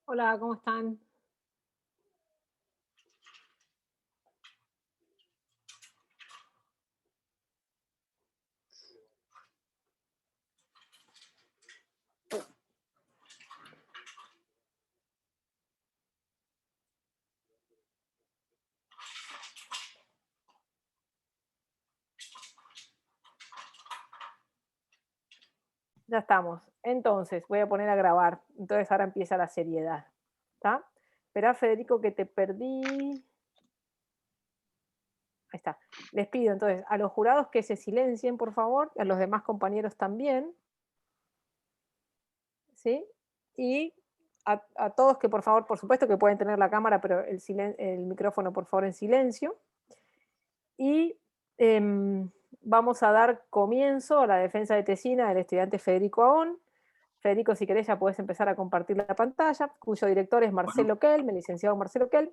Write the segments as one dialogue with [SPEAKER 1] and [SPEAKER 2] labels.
[SPEAKER 1] Hola, ¿cómo están? Ya estamos. Entonces, voy a poner a grabar. Entonces, ahora empieza la seriedad. ¿Está? Espera, Federico, que te perdí. Ahí está. Les pido entonces a los jurados que se silencien, por favor, a los demás compañeros también. ¿Sí? Y a todos que, por favor, por supuesto que pueden tener la cámara, pero el micrófono, por favor, en silencio. Y vamos a dar comienzo a la defensa de tesina del estudiante Federico Aón. Federico, si querés, ya puedes empezar a compartir la pantalla, cuyo director es
[SPEAKER 2] Bueno,
[SPEAKER 1] Marcelo Kelm, el licenciado Marcelo Kelm,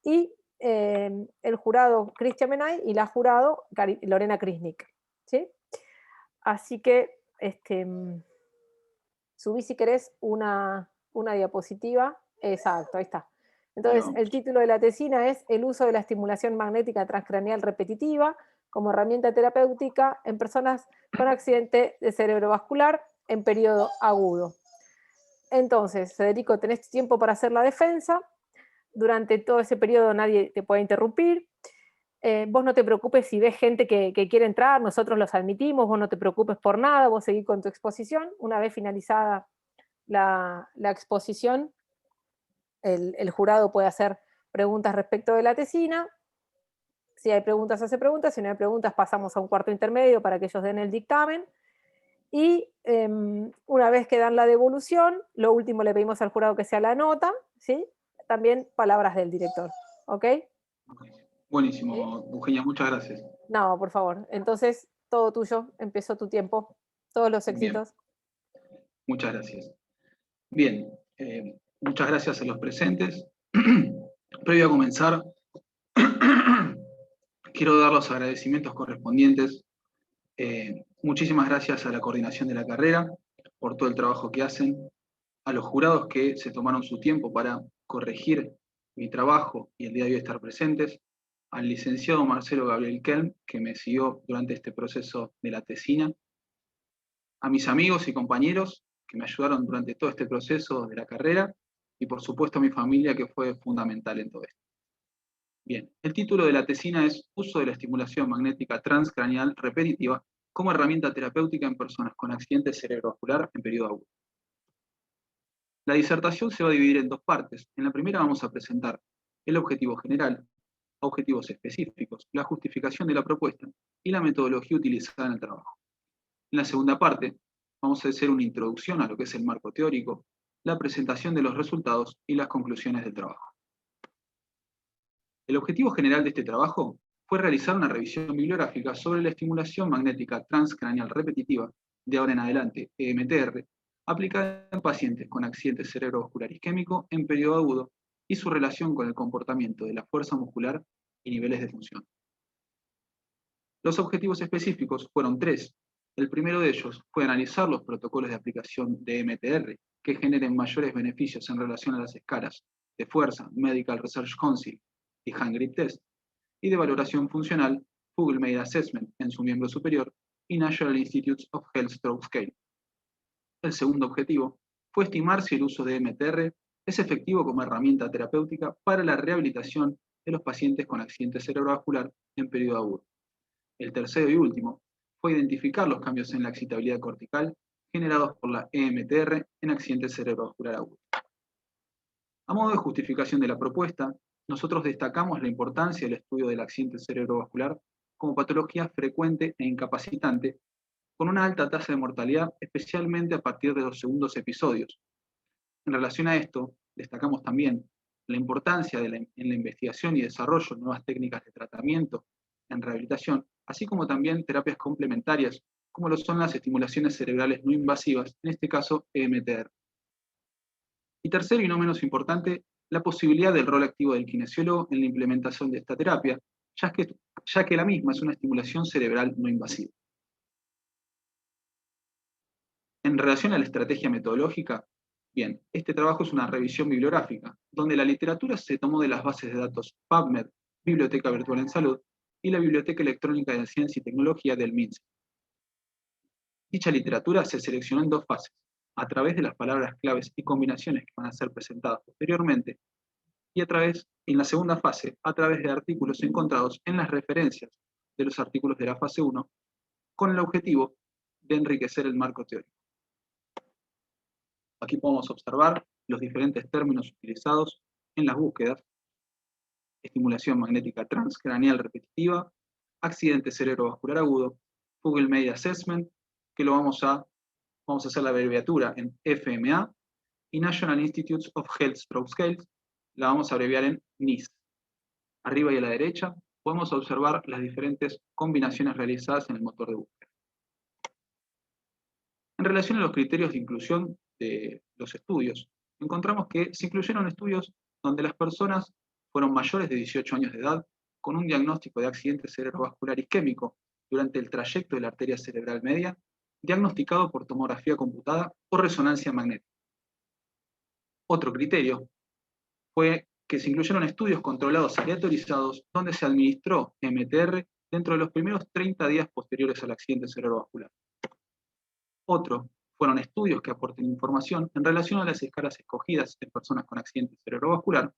[SPEAKER 1] y el jurado Cristian Menay y la jurado Lorena Krisnik. ¿Sí? Así que subí, si querés, una diapositiva. Exacto, ahí está.
[SPEAKER 2] ahí
[SPEAKER 1] Entonces,
[SPEAKER 2] vamos.
[SPEAKER 1] el título de la tesina es El uso de la estimulación magnética transcraneal repetitiva como herramienta terapéutica en personas con accidente de cerebrovascular en periodo agudo. Entonces, Federico, tenés tiempo para hacer la defensa. Durante todo ese periodo nadie te puede interrumpir. Vos no te preocupes si ves gente que quiere entrar, nosotros los admitimos, vos no te preocupes por nada, vos seguís con tu exposición. Una vez finalizada la exposición, el jurado puede hacer preguntas respecto de la tesina. Si hay preguntas, hace preguntas. Si no hay preguntas, pasamos a un cuarto intermedio para que ellos den el dictamen. Y una vez que dan la devolución, lo último le pedimos al jurado que sea la nota, ¿sí? También palabras del director, ¿ok?
[SPEAKER 2] Ok.
[SPEAKER 1] ¿Sí?
[SPEAKER 2] Buenísimo, Eugenia, muchas gracias.
[SPEAKER 1] No, por favor. Entonces, todo tuyo, empezó tu tiempo, todos los
[SPEAKER 2] Bien,
[SPEAKER 1] éxitos.
[SPEAKER 2] muchas gracias. Bien, muchas gracias a los presentes. Previo a comenzar, quiero dar los agradecimientos correspondientes. Muchísimas gracias a la coordinación de la carrera por todo el trabajo que hacen, a los jurados que se tomaron su tiempo para corregir mi trabajo y el día de hoy estar presentes, al licenciado Marcelo Gabriel Kelm, que me siguió durante este proceso de la tesina, a mis amigos y compañeros que me ayudaron durante todo este proceso de la carrera y por supuesto a mi familia que fue fundamental en todo esto. Bien, el título de la tesina es Uso de la estimulación magnética transcraneal repetitiva como herramienta terapéutica en personas con accidente cerebrovascular en periodo agudo. La disertación se va a dividir en dos partes. En la primera vamos a presentar el objetivo general, objetivos específicos, la justificación de la propuesta y la metodología utilizada en el trabajo. En la segunda parte, vamos a hacer una introducción a lo que es el marco teórico, la presentación de los resultados y las conclusiones del trabajo. El objetivo general de este trabajo fue realizar una revisión bibliográfica sobre la estimulación magnética transcraneal repetitiva, de ahora en adelante EMTR, aplicada en pacientes con accidente cerebrovascular isquémico en periodo agudo y su relación con el comportamiento de la fuerza muscular y niveles de función. Los objetivos específicos fueron tres. El primero de ellos fue analizar los protocolos de aplicación de MTR que generen mayores beneficios en relación a las escalas de fuerza, Medical Research Council y Hand Grip Test, y de valoración funcional, Google Made Assessment en su miembro superior y National Institutes of Health Stroke Scale. El segundo objetivo fue estimar si el uso de MTR es efectivo como herramienta terapéutica para la rehabilitación de los pacientes con accidente cerebrovascular en periodo agudo. El tercero y último fue identificar los cambios en la excitabilidad cortical generados por la EMTR en accidente cerebrovascular agudo. A modo de justificación de la propuesta, nosotros destacamos la importancia del estudio del accidente cerebrovascular como patología frecuente e incapacitante, con una alta tasa de mortalidad, especialmente a partir de los segundos episodios. En relación a esto, destacamos también la importancia en la investigación y desarrollo de nuevas técnicas de tratamiento en rehabilitación, así como también terapias complementarias, como lo son las estimulaciones cerebrales no invasivas, en este caso EMTR. Y tercero y no menos importante, la posibilidad del rol activo del kinesiólogo en la implementación de esta terapia, ya que la misma es una estimulación cerebral no invasiva. En relación a la estrategia metodológica, Bien, este trabajo es una revisión bibliográfica, donde la literatura se tomó de las bases de datos PubMed, Biblioteca Virtual en Salud, y la Biblioteca Electrónica de Ciencia y Tecnología del MINSA. Dicha literatura se seleccionó en dos fases, a través de las palabras claves y combinaciones que van a ser presentadas posteriormente, y en la segunda fase, a través de artículos encontrados en las referencias de los artículos de la fase 1, con el objetivo de enriquecer el marco teórico. Aquí podemos observar los diferentes términos utilizados en las búsquedas: estimulación magnética transcraneal repetitiva, accidente cerebrovascular agudo, Google Media Assessment, que vamos a hacer la abreviatura en FMA, y National Institutes of Health Stroke Scales, la vamos a abreviar en NIS. Arriba y a la derecha podemos observar las diferentes combinaciones realizadas en el motor de búsqueda. En relación a los criterios de inclusión de los estudios, encontramos que se incluyeron estudios donde las personas fueron mayores de 18 años de edad con un diagnóstico de accidente cerebrovascular isquémico durante el trayecto de la arteria cerebral media, diagnosticado por tomografía computada o resonancia magnética. Otro criterio fue que se incluyeron estudios controlados aleatorizados donde se administró MTR dentro de los primeros 30 días posteriores al accidente cerebrovascular. Otro fueron estudios que aporten información en relación a las escalas escogidas en personas con accidente cerebrovascular.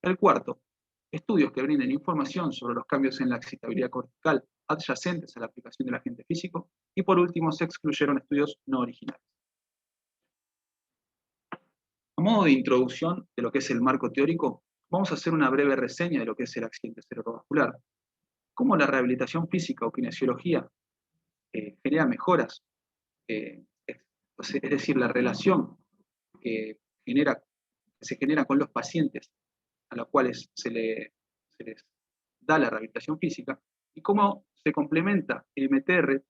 [SPEAKER 2] El cuarto, estudios que brinden información sobre los cambios en la excitabilidad cortical adyacentes a la aplicación del agente físico. Y por último, se excluyeron estudios no originales. A modo de introducción de lo que es el marco teórico, vamos a hacer una breve reseña de lo que es el accidente cerebrovascular, cómo la rehabilitación física o kinesiología genera mejoras, es decir, la relación que se genera con los pacientes a los cuales se les da la rehabilitación física, y cómo se complementa el MTR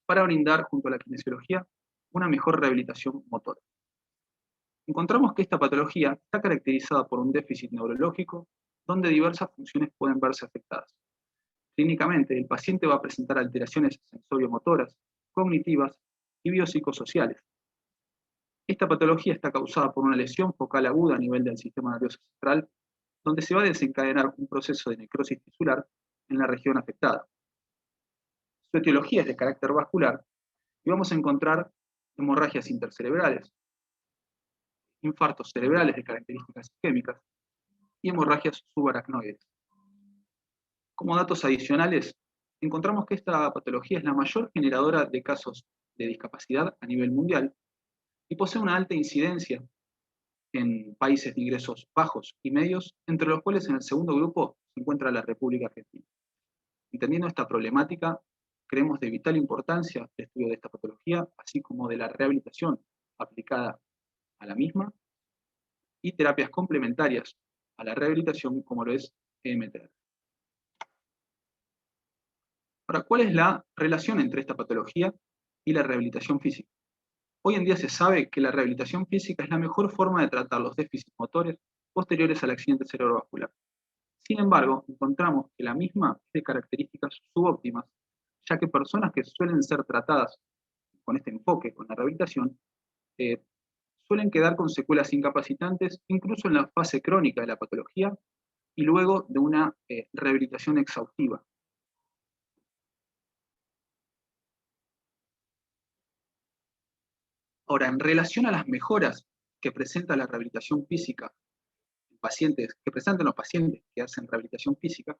[SPEAKER 2] para brindar, junto a la kinesiología, una mejor rehabilitación motora. Encontramos que esta patología está caracterizada por un déficit neurológico donde diversas funciones pueden verse afectadas. Clínicamente, el paciente va a presentar alteraciones sensorio-motoras, cognitivas y biopsicosociales. Esta patología está causada por una lesión focal aguda a nivel del sistema nervioso central, donde se va a desencadenar un proceso de necrosis tisular en la región afectada. Su etiología es de carácter vascular y vamos a encontrar hemorragias intercerebrales, infartos cerebrales de características isquémicas y hemorragias subaracnoides. Como datos adicionales, encontramos que esta patología es la mayor generadora de casos de discapacidad a nivel mundial y posee una alta incidencia en países de ingresos bajos y medios, entre los cuales en el segundo grupo se encuentra la República Argentina. Entendiendo esta problemática, creemos de vital importancia el estudio de esta patología, así como de la rehabilitación aplicada a la misma y terapias complementarias a la rehabilitación, como lo es EMTR. Ahora, ¿cuál es la relación entre esta patología y la rehabilitación física? Hoy en día se sabe que la rehabilitación física es la mejor forma de tratar los déficits motores posteriores al accidente cerebrovascular. Sin embargo, encontramos que la misma es de características subóptimas, ya que personas que suelen ser tratadas con este enfoque, con la rehabilitación, suelen quedar con secuelas incapacitantes incluso en la fase crónica de la patología y luego de una rehabilitación exhaustiva. Ahora, en relación a las mejoras que presenta la rehabilitación física en pacientes, que presentan los pacientes que hacen rehabilitación física,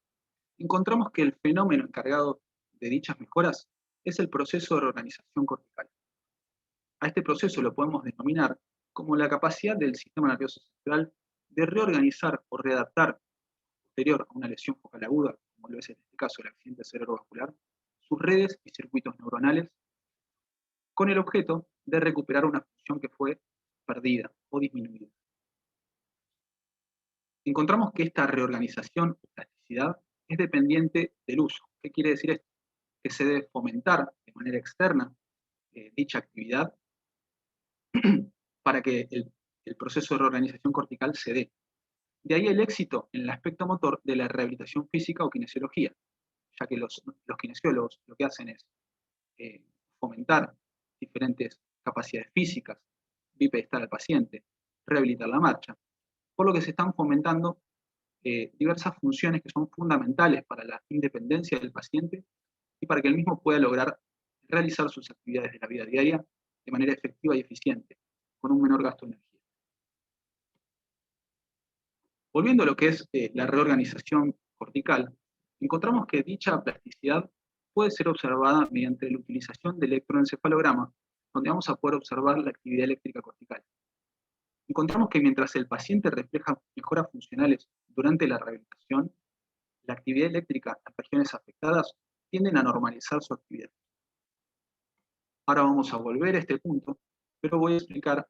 [SPEAKER 2] encontramos que el fenómeno encargado de dichas mejoras es el proceso de reorganización cortical. A este proceso lo podemos denominar como la capacidad del sistema nervioso central de reorganizar o readaptar, posterior a una lesión focal aguda, como lo es en este caso el accidente cerebrovascular, sus redes y circuitos neuronales, con el objeto de recuperar una función que fue perdida o disminuida. Encontramos que esta reorganización o plasticidad es dependiente del uso. ¿Qué quiere decir esto? Que se debe fomentar de manera externa dicha actividad para que el proceso de reorganización cortical se dé. De ahí el éxito en el aspecto motor de la rehabilitación física o kinesiología, ya que los kinesiólogos lo que hacen es fomentar diferentes capacidades físicas bipedestal al paciente, rehabilitar la marcha, por lo que se están fomentando diversas funciones que son fundamentales para la independencia del paciente y para que el mismo pueda lograr realizar sus actividades de la vida diaria de manera efectiva y eficiente, con un menor gasto de energía. Volviendo a lo que es la reorganización cortical, encontramos que dicha plasticidad puede ser observada mediante la utilización del electroencefalograma, donde vamos a poder observar la actividad eléctrica cortical. Encontramos que mientras el paciente refleja mejoras funcionales durante la rehabilitación, la actividad eléctrica en regiones afectadas tienden a normalizar su actividad. Ahora vamos a volver a este punto, pero voy a explicar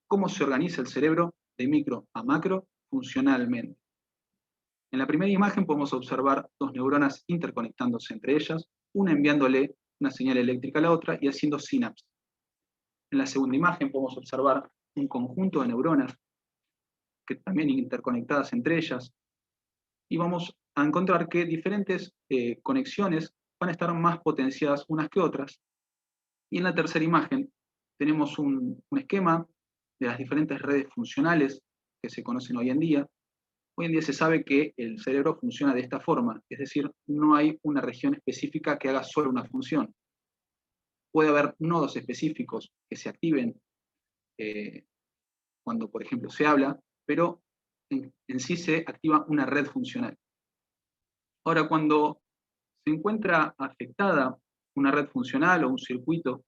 [SPEAKER 2] cómo se organiza el cerebro de micro a macro funcionalmente. En la primera imagen podemos observar dos neuronas interconectándose entre ellas, una enviándole una señal eléctrica a la otra y haciendo sinapsis. En la segunda imagen podemos observar un conjunto de neuronas que también interconectadas entre ellas, y vamos a encontrar que diferentes conexiones van a estar más potenciadas unas que otras. Y en la tercera imagen tenemos un esquema de las diferentes redes funcionales que se conocen hoy en día. Hoy en día se sabe que el cerebro funciona de esta forma, es decir, no hay una región específica que haga solo una función. Puede haber nodos específicos que se activen cuando, por ejemplo, se habla, pero en sí se activa una red funcional. Ahora, cuando se encuentra afectada una red funcional o un circuito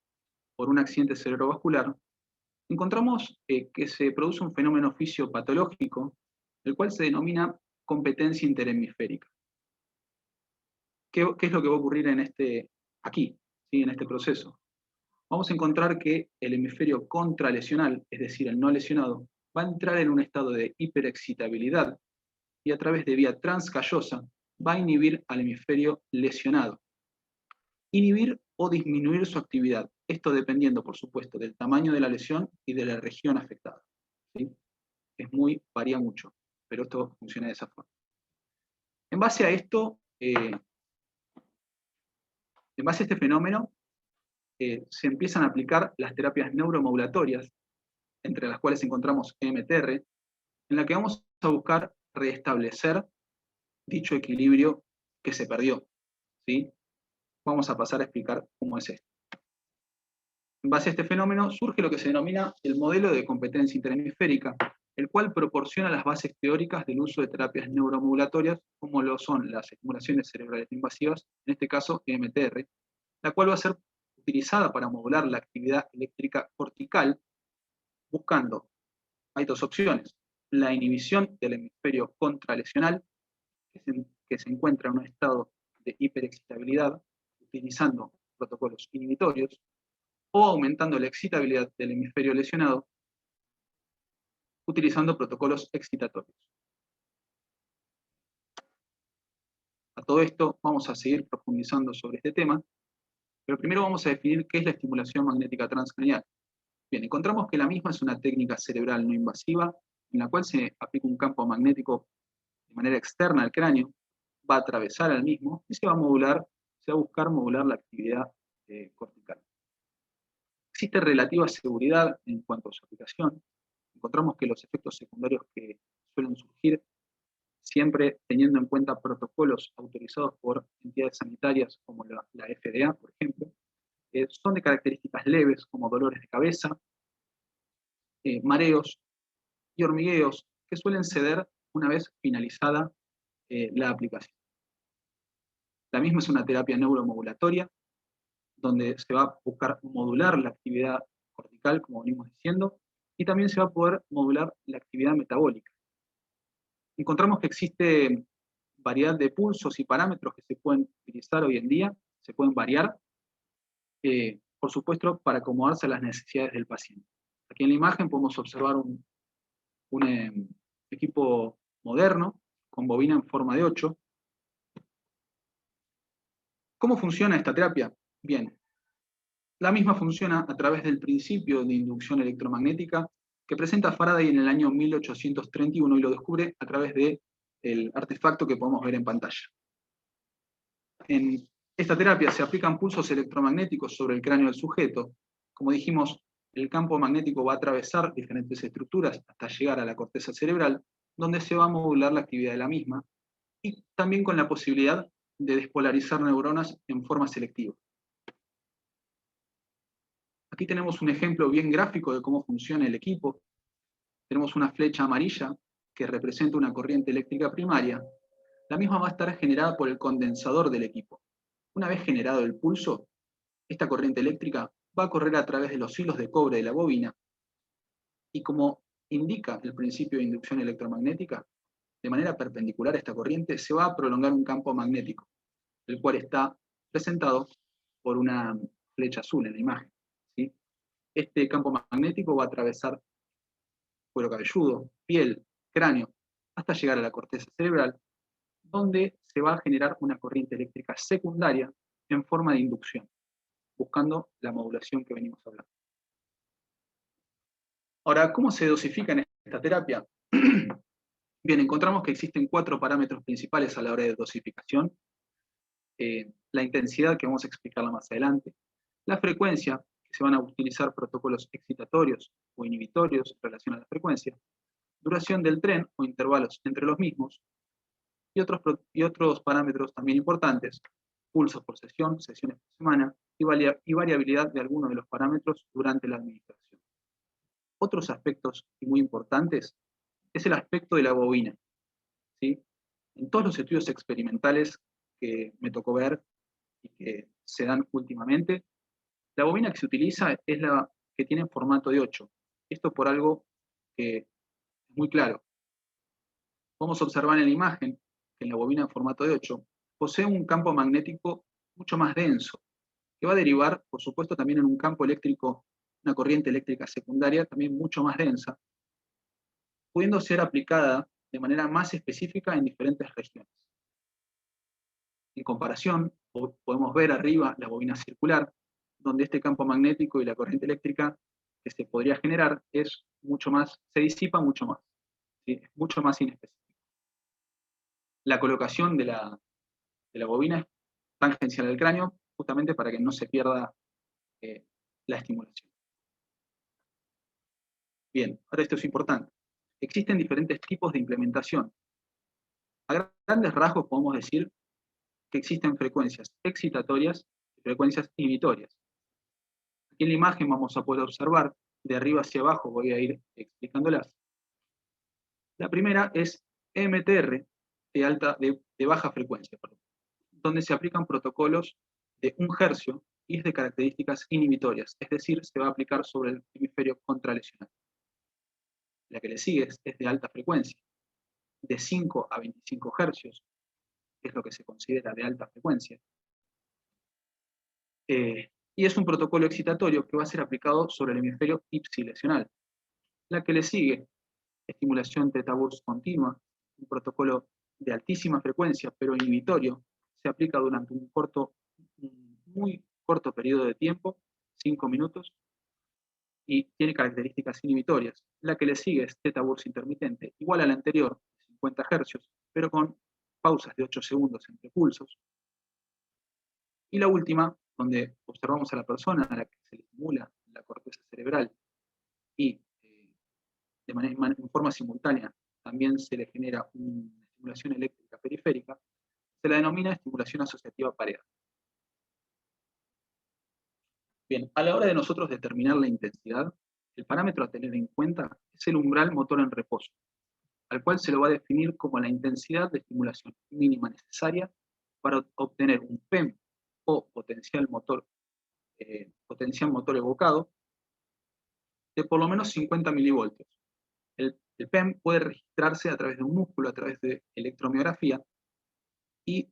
[SPEAKER 2] por un accidente cerebrovascular, encontramos que se produce un fenómeno fisiopatológico, el cual se denomina competencia interhemisférica. ¿Qué es lo que va a ocurrir aquí, ¿sí? En este proceso? Vamos a encontrar que el hemisferio contralesional, es decir, el no lesionado, va a entrar en un estado de hiperexcitabilidad y a través de vía transcallosa va a inhibir al hemisferio lesionado. Inhibir o disminuir su actividad, esto dependiendo, por supuesto, del tamaño de la lesión y de la región afectada. ¿Sí? Varía mucho, pero esto funciona de esa forma. En base a esto, en base a este fenómeno, se empiezan a aplicar las terapias neuromodulatorias, entre las cuales encontramos EMTR, en la que vamos a buscar restablecer dicho equilibrio que se perdió. ¿Sí? Vamos a pasar a explicar cómo es esto. En base a este fenómeno surge lo que se denomina el modelo de competencia interhemisférica, el cual proporciona las bases teóricas del uso de terapias neuromodulatorias, como lo son las estimulaciones cerebrales invasivas, en este caso EMTR, la cual va a ser utilizada para modular la actividad eléctrica cortical, buscando, hay dos opciones, la inhibición del hemisferio contralesional, que se encuentra en un estado de hiperexcitabilidad, utilizando protocolos inhibitorios, o aumentando la excitabilidad del hemisferio lesionado, utilizando protocolos excitatorios. A todo esto vamos a seguir profundizando sobre este tema, pero primero vamos a definir qué es la estimulación magnética transcranial. Bien, encontramos que la misma es una técnica cerebral no invasiva, en la cual se aplica un campo magnético de manera externa al cráneo, va a atravesar al mismo y se va a buscar modular la actividad cortical. Existe relativa seguridad en cuanto a su aplicación. Encontramos que los efectos secundarios que suelen surgir, siempre teniendo en cuenta protocolos autorizados por entidades sanitarias como la FDA, por ejemplo, son de características leves como dolores de cabeza, mareos y hormigueos que suelen ceder una vez finalizada la aplicación. La misma es una terapia neuromodulatoria, donde se va a buscar modular la actividad cortical, como venimos diciendo, y también se va a poder modular la actividad metabólica. Encontramos que existe variedad de pulsos y parámetros que se pueden utilizar hoy en día, se pueden variar, por supuesto, para acomodarse a las necesidades del paciente. Aquí en la imagen podemos observar un equipo moderno, con bobina en forma de 8. ¿Cómo funciona esta terapia? Bien, la misma funciona a través del principio de inducción electromagnética que presenta Faraday en el año 1831 y lo descubre a través del artefacto que podemos ver en pantalla. En esta terapia se aplican pulsos electromagnéticos sobre el cráneo del sujeto. Como dijimos, El campo magnético va a atravesar diferentes estructuras hasta llegar a la corteza cerebral, donde se va a modular la actividad de la misma, y también con la posibilidad de despolarizar neuronas en forma selectiva. Aquí tenemos un ejemplo bien gráfico de cómo funciona el equipo. Tenemos una flecha amarilla que representa una corriente eléctrica primaria. La misma va a estar generada por el condensador del equipo. Una vez generado el pulso, esta corriente eléctrica va a correr a través de los hilos de cobre de la bobina y, como indica el principio de inducción electromagnética, de manera perpendicular a esta corriente se va a prolongar un campo magnético, el cual está presentado por una flecha azul en la imagen, ¿sí? Este campo magnético va a atravesar cuero cabelludo, piel, cráneo, hasta llegar a la corteza cerebral, donde se va a generar una corriente eléctrica secundaria en forma de inducción, buscando la modulación que venimos hablando. Ahora, ¿cómo se dosifica en esta terapia? Bien, encontramos que existen 4 parámetros principales a la hora de dosificación. La intensidad, que vamos a explicarla más adelante, la frecuencia, que se van a utilizar protocolos excitatorios o inhibitorios en relación a la frecuencia, duración del tren o intervalos entre los mismos, y otros parámetros también importantes, pulsos por sesión, sesiones por semana, y variabilidad de algunos de los parámetros durante la administración. Otros aspectos muy importantes es el aspecto de la bobina, ¿sí? En todos los estudios experimentales que me tocó ver y que se dan últimamente, la bobina que se utiliza es la que tiene formato de 8. Esto por algo que es muy claro. Vamos a observar en la imagen que en la bobina en formato de 8 posee un campo magnético mucho más denso, que va a derivar, por supuesto, también en un campo eléctrico, una corriente eléctrica secundaria también mucho más densa, pudiendo ser aplicada de manera más específica en diferentes regiones. En comparación, podemos ver arriba la bobina circular, donde este campo magnético y la corriente eléctrica que se podría generar es mucho más, se disipa mucho más, ¿sí? Es mucho más inespecífico. La colocación de la bobina es tangencial al cráneo, justamente para que no se pierda la estimulación. Bien, ahora esto es importante. Existen diferentes tipos de implementación. A grandes rasgos podemos decir que existen frecuencias excitatorias y frecuencias inhibitorias. Aquí en la imagen vamos a poder observar, de arriba hacia abajo voy a ir explicándolas. La primera es EMTR, de baja frecuencia, donde se aplican protocolos de 1 hercio y es de características inhibitorias, es decir, se va a aplicar sobre el hemisferio contralesional. La que le sigue es de alta frecuencia, de 5 a 25 hercios, que es lo que se considera de alta frecuencia. Y es un protocolo excitatorio que va a ser aplicado sobre el hemisferio ipsilesional. La que le sigue, estimulación theta burst continua, un protocolo de altísima frecuencia, pero inhibitorio, se aplica durante un muy corto periodo de tiempo, 5 minutos, y tiene características inhibitorias. La que le sigue es theta burst intermitente, igual a la anterior, 50 hercios, pero con pausas de 8 segundos entre pulsos. Y la última, donde observamos a la persona a la que se le estimula la corteza cerebral y en forma simultánea también se le genera una estimulación eléctrica periférica, se la denomina estimulación asociativa pareada. Bien, a la hora de nosotros determinar la intensidad, el parámetro a tener en cuenta es el umbral motor en reposo, al cual se lo va a definir como la intensidad de estimulación mínima necesaria para obtener un PEM o potencial motor evocado de por lo menos 50 milivoltios. El PEM puede registrarse a través de un músculo, a través de electromiografía, y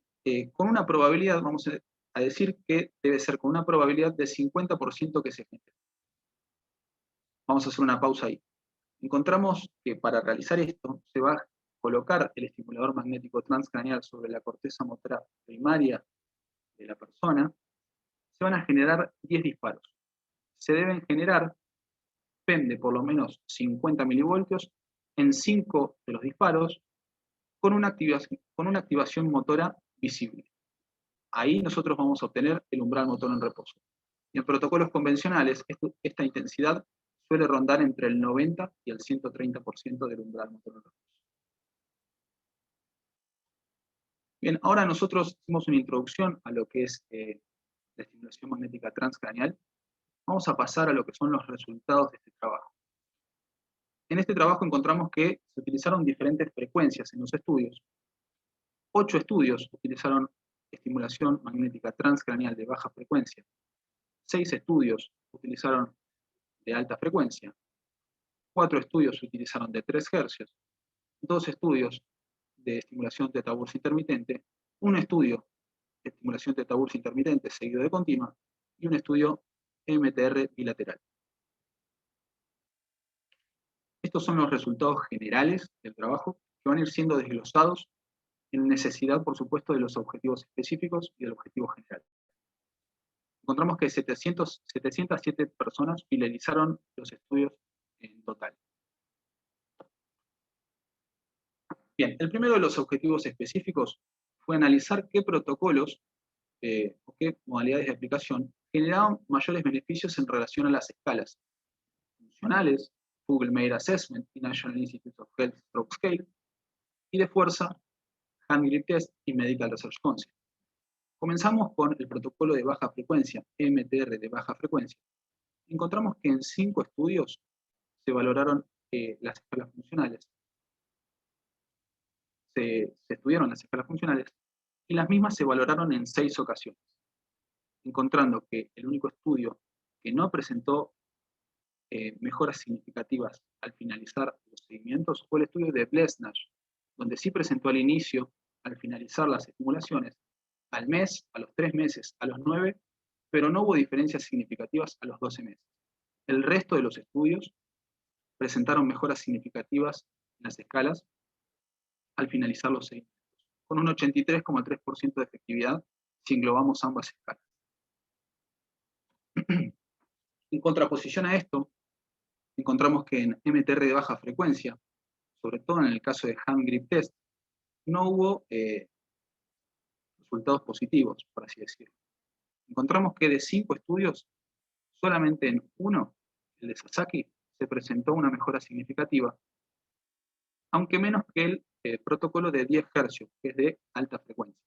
[SPEAKER 2] con una probabilidad, vamos a decir que debe ser con una probabilidad de 50% que se genere. Vamos a hacer una pausa ahí. Encontramos que para realizar esto se va a colocar el estimulador magnético transcraneal sobre la corteza motora primaria de la persona. Se van a generar 10 disparos. Se deben generar PEM de por lo menos 50 milivoltios en 5 de los disparos con una activación motora visible. Ahí nosotros vamos a obtener el umbral motor en reposo. Y en protocolos convencionales, esta intensidad suele rondar entre el 90 y el 130% del umbral motor nervioso. Bien, ahora nosotros hicimos una introducción a lo que es la estimulación magnética transcraneal. Vamos a pasar a lo que son los resultados de este trabajo. En este trabajo encontramos que se utilizaron diferentes frecuencias en los estudios. 8 estudios utilizaron estimulación magnética transcraneal de baja frecuencia. 6 estudios utilizaron de alta frecuencia. 4 estudios utilizaron de 3 Hz. 2 estudios de estimulación teta bursa intermitente. 1 estudio de estimulación teta bursa intermitente seguido de continua. Y un estudio MTR bilateral. Estos son los resultados generales del trabajo que van a ir siendo desglosados en necesidad, por supuesto, de los objetivos específicos y del objetivo general. Encontramos que 707 personas finalizaron los estudios en total. Bien, el primero de los objetivos específicos fue analizar qué protocolos o qué modalidades de aplicación generaban mayores beneficios en relación a las escalas funcionales, Google Measure Assessment y National Institute of Health Stroke Scale, y de fuerza, Hand Grip Test y Medical Research Council. Comenzamos con el protocolo de baja frecuencia, MTR de baja frecuencia. Encontramos que en 5 estudios se valoraron las escalas funcionales. Se estudiaron las escalas funcionales y las mismas se valoraron en 6 ocasiones, encontrando que el único estudio que no presentó mejoras significativas al finalizar los seguimientos fue el estudio de Blesnash, donde sí presentó al inicio, al finalizar las estimulaciones, al mes, a los 3 meses, a los 9, pero no hubo diferencias significativas a los 12 meses. El resto de los estudios presentaron mejoras significativas en las escalas al finalizar los seguimientos, con un 83,3% de efectividad si englobamos ambas escalas. En contraposición a esto, encontramos que en MTR de baja frecuencia, sobre todo en el caso de Hand Grip Test, no hubo resultados positivos, por así decirlo. Encontramos que de 5 estudios, solamente en 1, el de Sasaki, se presentó una mejora significativa, aunque menos que el protocolo de 10 Hz, que es de alta frecuencia.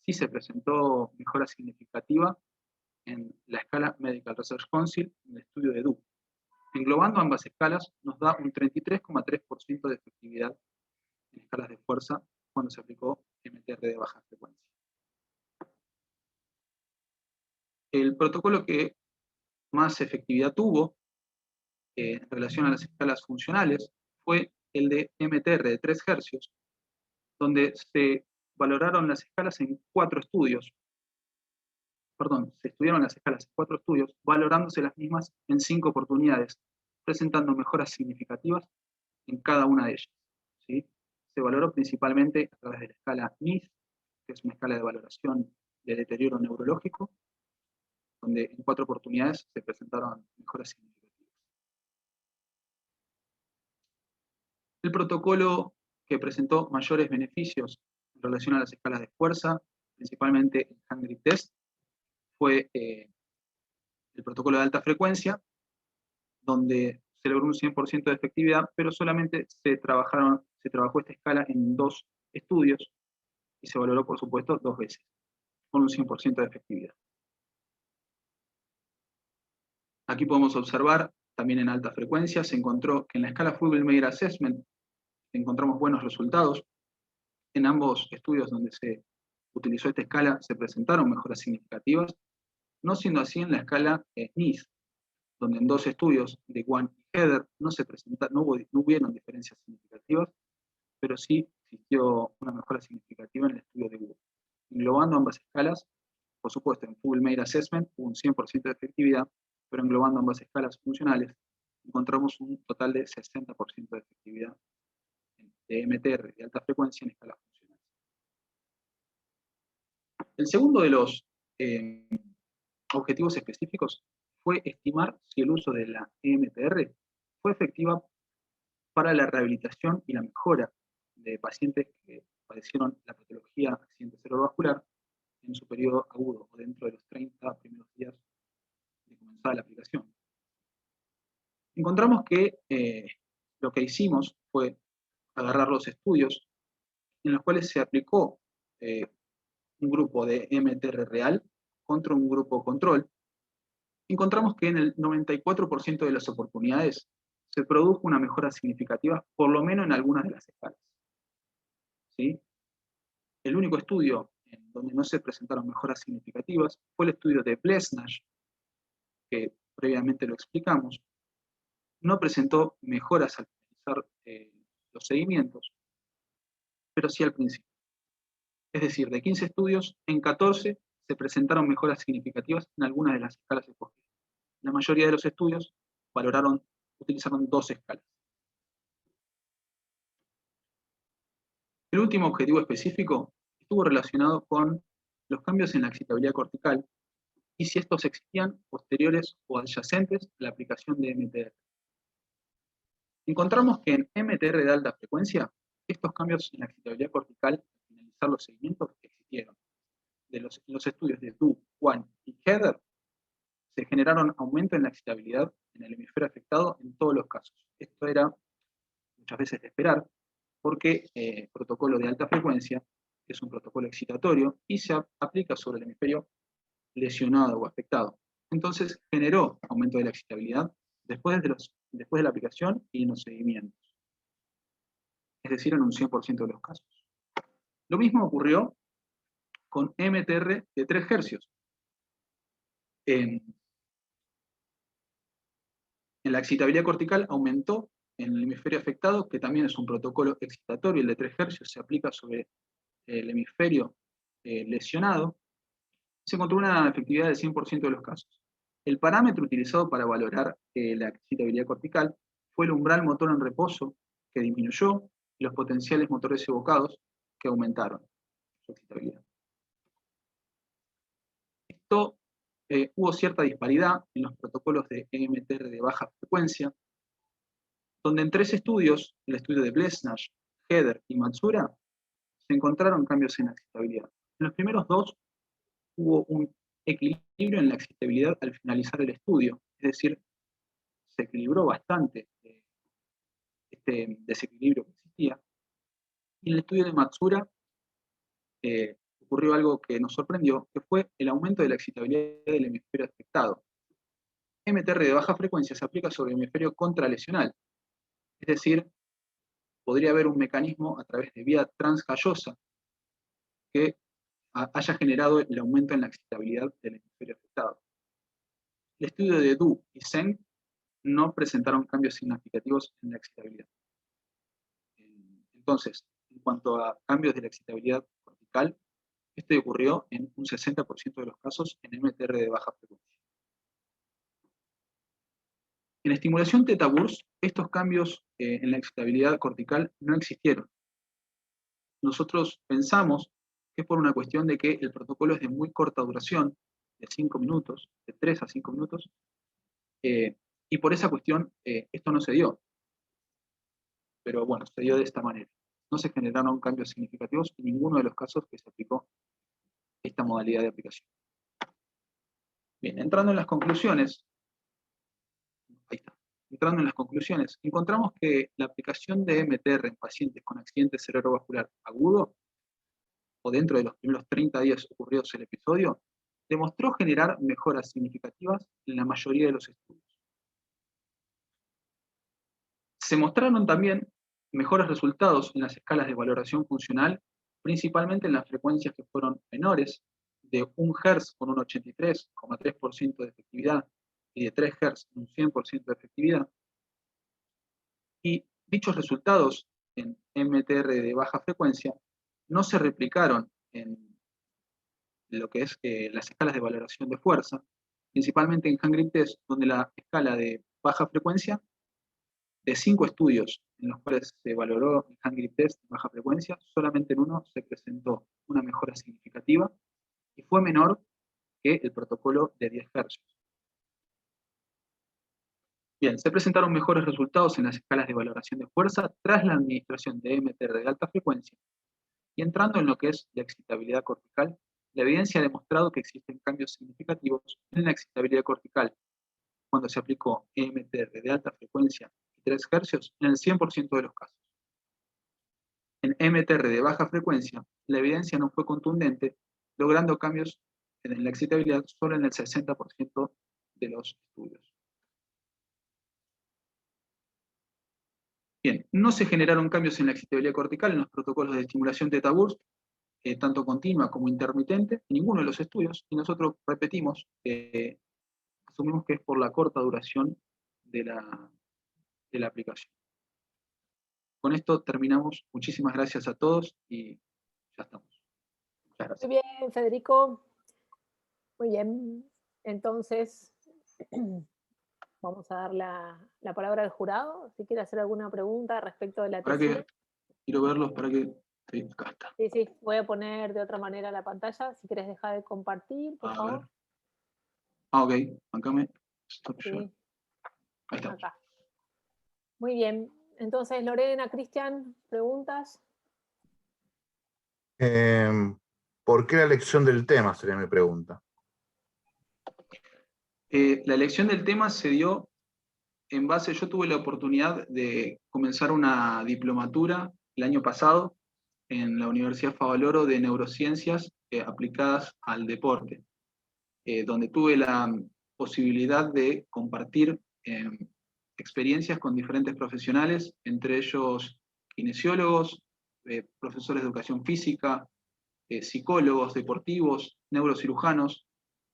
[SPEAKER 2] Sí se presentó mejora significativa en la escala Medical Research Council, en el estudio de DU. Englobando ambas escalas, nos da un 33,3% de efectividad en escalas de fuerza cuando se aplicó MTR de baja frecuencia. El protocolo que más efectividad tuvo en relación a las escalas funcionales fue el de MTR de 3 Hz, donde se valoraron las escalas en 4 estudios. Perdón, se estudiaron las escalas en 4 estudios, valorándose las mismas en 5 oportunidades, presentando mejoras significativas en cada una de ellas, ¿sí? Se valoró principalmente a través de la escala NIS, que es una escala de valoración de deterioro neurológico, donde en 4 oportunidades se presentaron mejoras significativas. El protocolo que presentó mayores beneficios en relación a las escalas de fuerza, principalmente el Hand Grip Test, fue el protocolo de alta frecuencia, donde se logró un 100% de efectividad, pero solamente se trabajó esta escala en 2 estudios y se valoró, por supuesto, 2 veces, con un 100% de efectividad. Aquí podemos observar, también en alta frecuencia, se encontró que en la escala Google Measure Assessment encontramos buenos resultados. En ambos estudios donde se utilizó esta escala se presentaron mejoras significativas, no siendo así en la escala NIS, donde en 2 estudios de Wan y Heather no hubieron diferencias significativas, pero sí existió una mejora significativa en el estudio de Google. Englobando ambas escalas, por supuesto en Google Measure Assessment hubo un 100% de efectividad, pero englobando ambas escalas funcionales encontramos un total de 60% de efectividad de MTR de alta frecuencia en escalas funcionales. El segundo de los objetivos específicos fue estimar si el uso de la MTR fue efectiva para la rehabilitación y la mejora de pacientes que padecieron la patología accidente cerebrovascular en su periodo agudo o dentro de los 30 primeros días de comenzar la aplicación. Encontramos que lo que hicimos fue agarrar los estudios en los cuales se aplicó un grupo de MTR real contra un grupo control. Encontramos que en el 94% de las oportunidades se produjo una mejora significativa, por lo menos en algunas de las escalas. ¿Sí? El único estudio en donde no se presentaron mejoras significativas fue el estudio de Blesnash, que previamente lo explicamos. No presentó mejoras al finalizar los seguimientos, pero sí al principio. Es decir, de 15 estudios, en 14 se presentaron mejoras significativas en algunas de las escalas escogidas. La mayoría de los estudios utilizaron 2 escalas. El último objetivo específico estuvo relacionado con los cambios en la excitabilidad cortical y si estos existían posteriores o adyacentes a la aplicación de MTR. Encontramos que en MTR de alta frecuencia, estos cambios en la excitabilidad cortical al finalizar los seguimientos existieron. De los estudios de Du, Wan y Heather, se generaron aumentos en la excitabilidad en el hemisferio afectado en todos los casos. Esto era muchas veces de esperar, porque el protocolo de alta frecuencia es un protocolo excitatorio y se aplica sobre el hemisferio lesionado o afectado. Entonces generó aumento de la excitabilidad después de la aplicación y en los seguimientos. Es decir, en un 100% de los casos. Lo mismo ocurrió con MTR de 3 Hz. En la excitabilidad cortical aumentó en el hemisferio afectado, que también es un protocolo excitatorio, el de 3 Hz se aplica sobre el hemisferio lesionado. Se encontró una efectividad del 100% de los casos. El parámetro utilizado para valorar la excitabilidad cortical fue el umbral motor en reposo, que disminuyó, y los potenciales motores evocados, que aumentaron su excitabilidad. Hubo cierta disparidad en los protocolos de MTR de baja frecuencia, donde en 3 estudios, el estudio de Blesnash, Heather y Matsura, se encontraron cambios en la excitabilidad. En los primeros 2 hubo un equilibrio en la excitabilidad al finalizar el estudio, es decir, se equilibró bastante este desequilibrio que existía. Y en el estudio de Matsura ocurrió algo que nos sorprendió, que fue el aumento de la excitabilidad del hemisferio afectado. MTR de baja frecuencia se aplica sobre el hemisferio contralesional, es decir, podría haber un mecanismo a través de vía transcallosa que haya generado el aumento en la excitabilidad del hemisferio afectado. El estudio de Du y Zeng no presentaron cambios significativos en la excitabilidad. Entonces, en cuanto a cambios de la excitabilidad cortical, esto ocurrió en un 60% de los casos en MTR de baja frecuencia. En estimulación teta burst, estos cambios en la excitabilidad cortical no existieron. Nosotros pensamos que es por una cuestión de que el protocolo es de muy corta duración, de 5 minutos, de 3 a 5 minutos, y por esa cuestión esto no se dio. Pero bueno, se dio de esta manera. No se generaron cambios significativos en ninguno de los casos que se aplicó esta modalidad de aplicación. Bien, entrando en las conclusiones, encontramos que la aplicación de MTR en pacientes con accidente cerebrovascular agudo, o dentro de los primeros 30 días ocurridos el episodio, demostró generar mejoras significativas en la mayoría de los estudios. Se mostraron también mejores resultados en las escalas de valoración funcional, principalmente en las frecuencias que fueron menores, de 1 Hz con un 83,3% de efectividad y de 3 Hz con un 100% de efectividad. Y dichos resultados en MTR de baja frecuencia no se replicaron en lo que es las escalas de valoración de fuerza, principalmente en hand grip test, donde la escala de baja frecuencia, de 5 estudios en los cuales se valoró el hand grip test de baja frecuencia, solamente en uno se presentó una mejora significativa y fue menor que el protocolo de 10 Hz. Bien, se presentaron mejores resultados en las escalas de valoración de fuerza tras la administración de MTR de alta frecuencia. Y entrando en lo que es la excitabilidad cortical, La evidencia ha demostrado que existen cambios significativos en la excitabilidad cortical cuando se aplicó EMTR de alta frecuencia y 3 Hz en el 100% de los casos. En EMTR de baja frecuencia, la evidencia no fue contundente, logrando cambios en la excitabilidad solo en el 60% de los estudios. Bien, no se generaron cambios en la excitabilidad cortical en los protocolos de estimulación Theta Burst, tanto continua como intermitente, en ninguno de los estudios, y nosotros repetimos, asumimos que es por la corta duración de la aplicación. Con esto terminamos. Muchísimas gracias a todos y ya estamos. Muchas gracias.
[SPEAKER 1] Muy bien, Federico. Muy bien. Entonces, vamos a dar la palabra al jurado. Si quiere hacer alguna pregunta respecto de la
[SPEAKER 2] Para
[SPEAKER 1] tesina.
[SPEAKER 2] que quiero verlos, para que... Sí, acá está.
[SPEAKER 1] Sí, sí, voy a poner de otra manera la pantalla. Si quieres dejar de compartir, por favor.
[SPEAKER 2] Ver. Ah, ok. Bancame. Stop
[SPEAKER 1] Sí.
[SPEAKER 2] share. Ahí está.
[SPEAKER 1] Acá. Muy bien. Entonces, Lorena, Cristian, ¿preguntas?
[SPEAKER 3] ¿Por qué la elección del tema? Sería mi pregunta.
[SPEAKER 2] La elección del tema se dio en base, yo tuve la oportunidad de comenzar una diplomatura el año pasado en la Universidad Favaloro de Neurociencias aplicadas al deporte, donde tuve la posibilidad de compartir experiencias con diferentes profesionales, entre ellos kinesiólogos, profesores de educación física, psicólogos deportivos, neurocirujanos.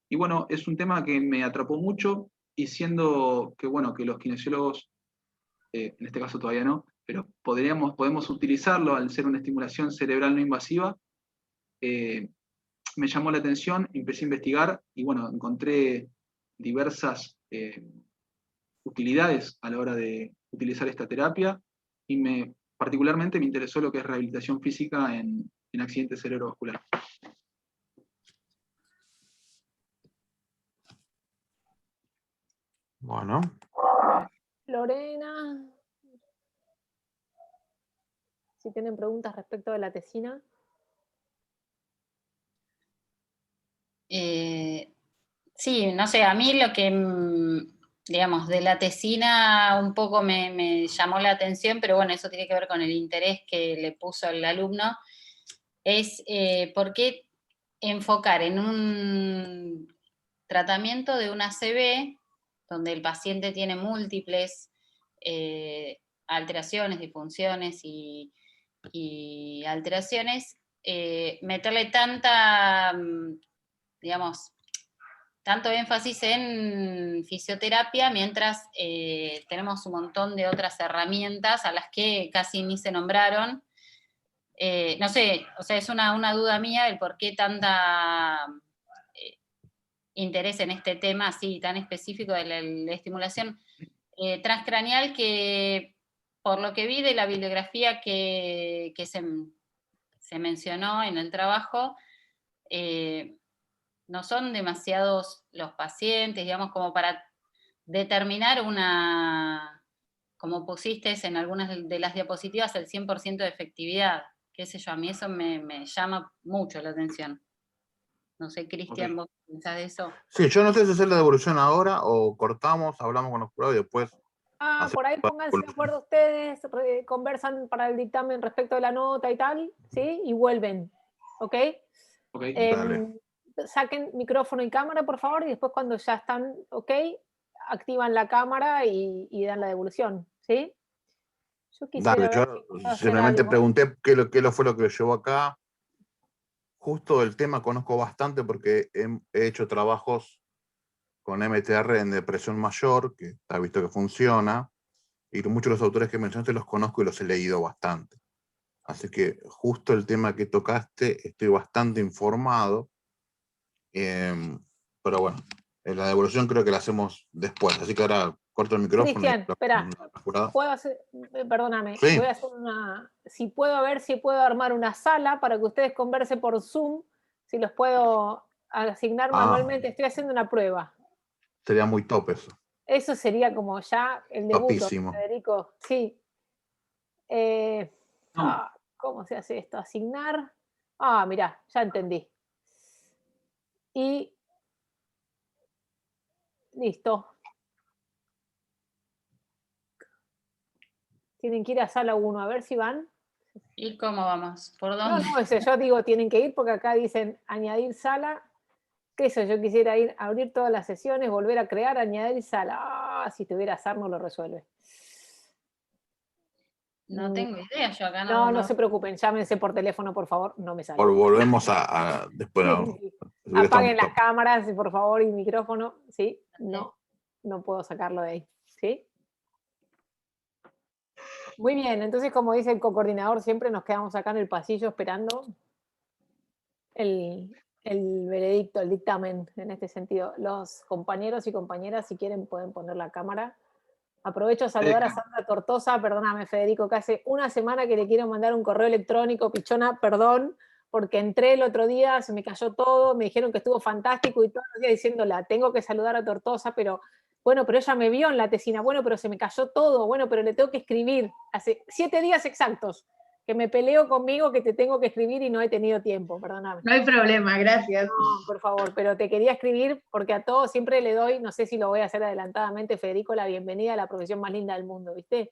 [SPEAKER 2] Y bueno, es un tema que me atrapó mucho y siendo que, bueno, que los kinesiólogos, en este caso todavía no, pero podemos utilizarlo al ser una estimulación cerebral no invasiva, me llamó la atención, empecé a investigar y bueno, encontré diversas utilidades a la hora de utilizar esta terapia y particularmente me interesó lo que es rehabilitación física en accidentes cerebrovasculares.
[SPEAKER 3] Bueno.
[SPEAKER 1] Lorena, si tienen preguntas respecto de la tesina.
[SPEAKER 4] Sí, no sé, a mí lo que, digamos, de la tesina un poco me llamó la atención, pero bueno, eso tiene que ver con el interés que le puso el alumno, es por qué enfocar en un tratamiento de una ACV, donde el paciente tiene múltiples alteraciones, disfunciones y alteraciones, meterle tanta, digamos, tanto énfasis en fisioterapia, mientras tenemos un montón de otras herramientas a las que casi ni se nombraron. No sé, o sea, es una duda mía el por qué tanta interés en este tema así tan específico de la estimulación transcraneal, que por lo que vi de la bibliografía que se mencionó en el trabajo, no son demasiados los pacientes, digamos, como para determinar como pusiste en algunas de las diapositivas, el 100% de efectividad. Qué sé yo, a mí eso me llama mucho la atención. No sé, Cristian, ¿vos pensás de eso?
[SPEAKER 3] Sí, yo no sé si hacer la devolución ahora o cortamos, hablamos con los jurados y después...
[SPEAKER 1] Por ahí pónganse de acuerdo ustedes, conversan para el dictamen respecto de la nota y tal, ¿sí? Y vuelven, ¿ok?
[SPEAKER 2] Ok.
[SPEAKER 3] Dale.
[SPEAKER 1] Saquen micrófono y cámara, por favor, y después cuando ya están, ¿ok? Activan la cámara y dan la devolución, ¿sí? Yo quisiera
[SPEAKER 3] Dale,
[SPEAKER 1] ver
[SPEAKER 3] yo
[SPEAKER 1] si puedo hacer
[SPEAKER 3] simplemente
[SPEAKER 1] algo.
[SPEAKER 3] pregunté qué fue lo que llevó acá. Justo el tema conozco bastante porque he hecho trabajos con MTR en depresión mayor, que ha visto que funciona, y muchos de los autores que mencionaste los conozco y los he leído bastante. Así que justo el tema que tocaste, estoy bastante informado, pero bueno, la devolución creo que la hacemos después, así que ahora corto el micrófono.
[SPEAKER 1] Cristian, espera, puedo hacer, perdóname,
[SPEAKER 3] sí.
[SPEAKER 1] voy a hacer si puedo ver si puedo armar una sala para que ustedes conversen por Zoom, si los puedo asignar manualmente, estoy haciendo una prueba.
[SPEAKER 3] Sería muy top eso.
[SPEAKER 1] Eso sería como ya el debut, Federico. Sí. ¿Cómo se hace esto? Asignar. Mirá, ya entendí. Y listo. Tienen que ir a sala 1, a ver si van.
[SPEAKER 4] ¿Y cómo vamos? ¿Por
[SPEAKER 1] No,
[SPEAKER 4] dónde?
[SPEAKER 1] no, yo digo tienen que ir porque acá dicen añadir sala. ¿Qué eso? Yo quisiera ir a abrir todas las sesiones, volver a crear, añadir sala. Ah, si tuviera SAR no lo resuelve.
[SPEAKER 4] No tengo idea, yo acá
[SPEAKER 1] No,
[SPEAKER 4] no.
[SPEAKER 1] no se preocupen, llámense por teléfono, por favor, no me sale.
[SPEAKER 3] Volvemos después.
[SPEAKER 1] Apaguen las cámaras, por favor, y micrófono, ¿sí? No puedo sacarlo de ahí, ¿sí? Muy bien, entonces como dice el coordinador, siempre nos quedamos acá en el pasillo esperando el veredicto, el dictamen en este sentido. Los compañeros y compañeras, si quieren, pueden poner la cámara. Aprovecho a saludar a Sandra Tortosa, perdóname Federico, que hace una semana que le quiero mandar un correo electrónico, Pichona, perdón, porque entré el otro día, se me cayó todo, me dijeron que estuvo fantástico y todos los días diciéndola, tengo que saludar a Tortosa, pero bueno, pero ella me vio en la tesina, bueno, pero se me cayó todo, bueno, pero le tengo que escribir. Hace 7 días exactos que me peleo conmigo que te tengo que escribir y no he tenido tiempo, perdóname.
[SPEAKER 5] No hay problema, gracias.
[SPEAKER 1] No, por favor, pero te quería escribir porque a todos siempre le doy, no sé si lo voy a hacer adelantadamente, Federico, la bienvenida a la profesión más linda del mundo, ¿viste?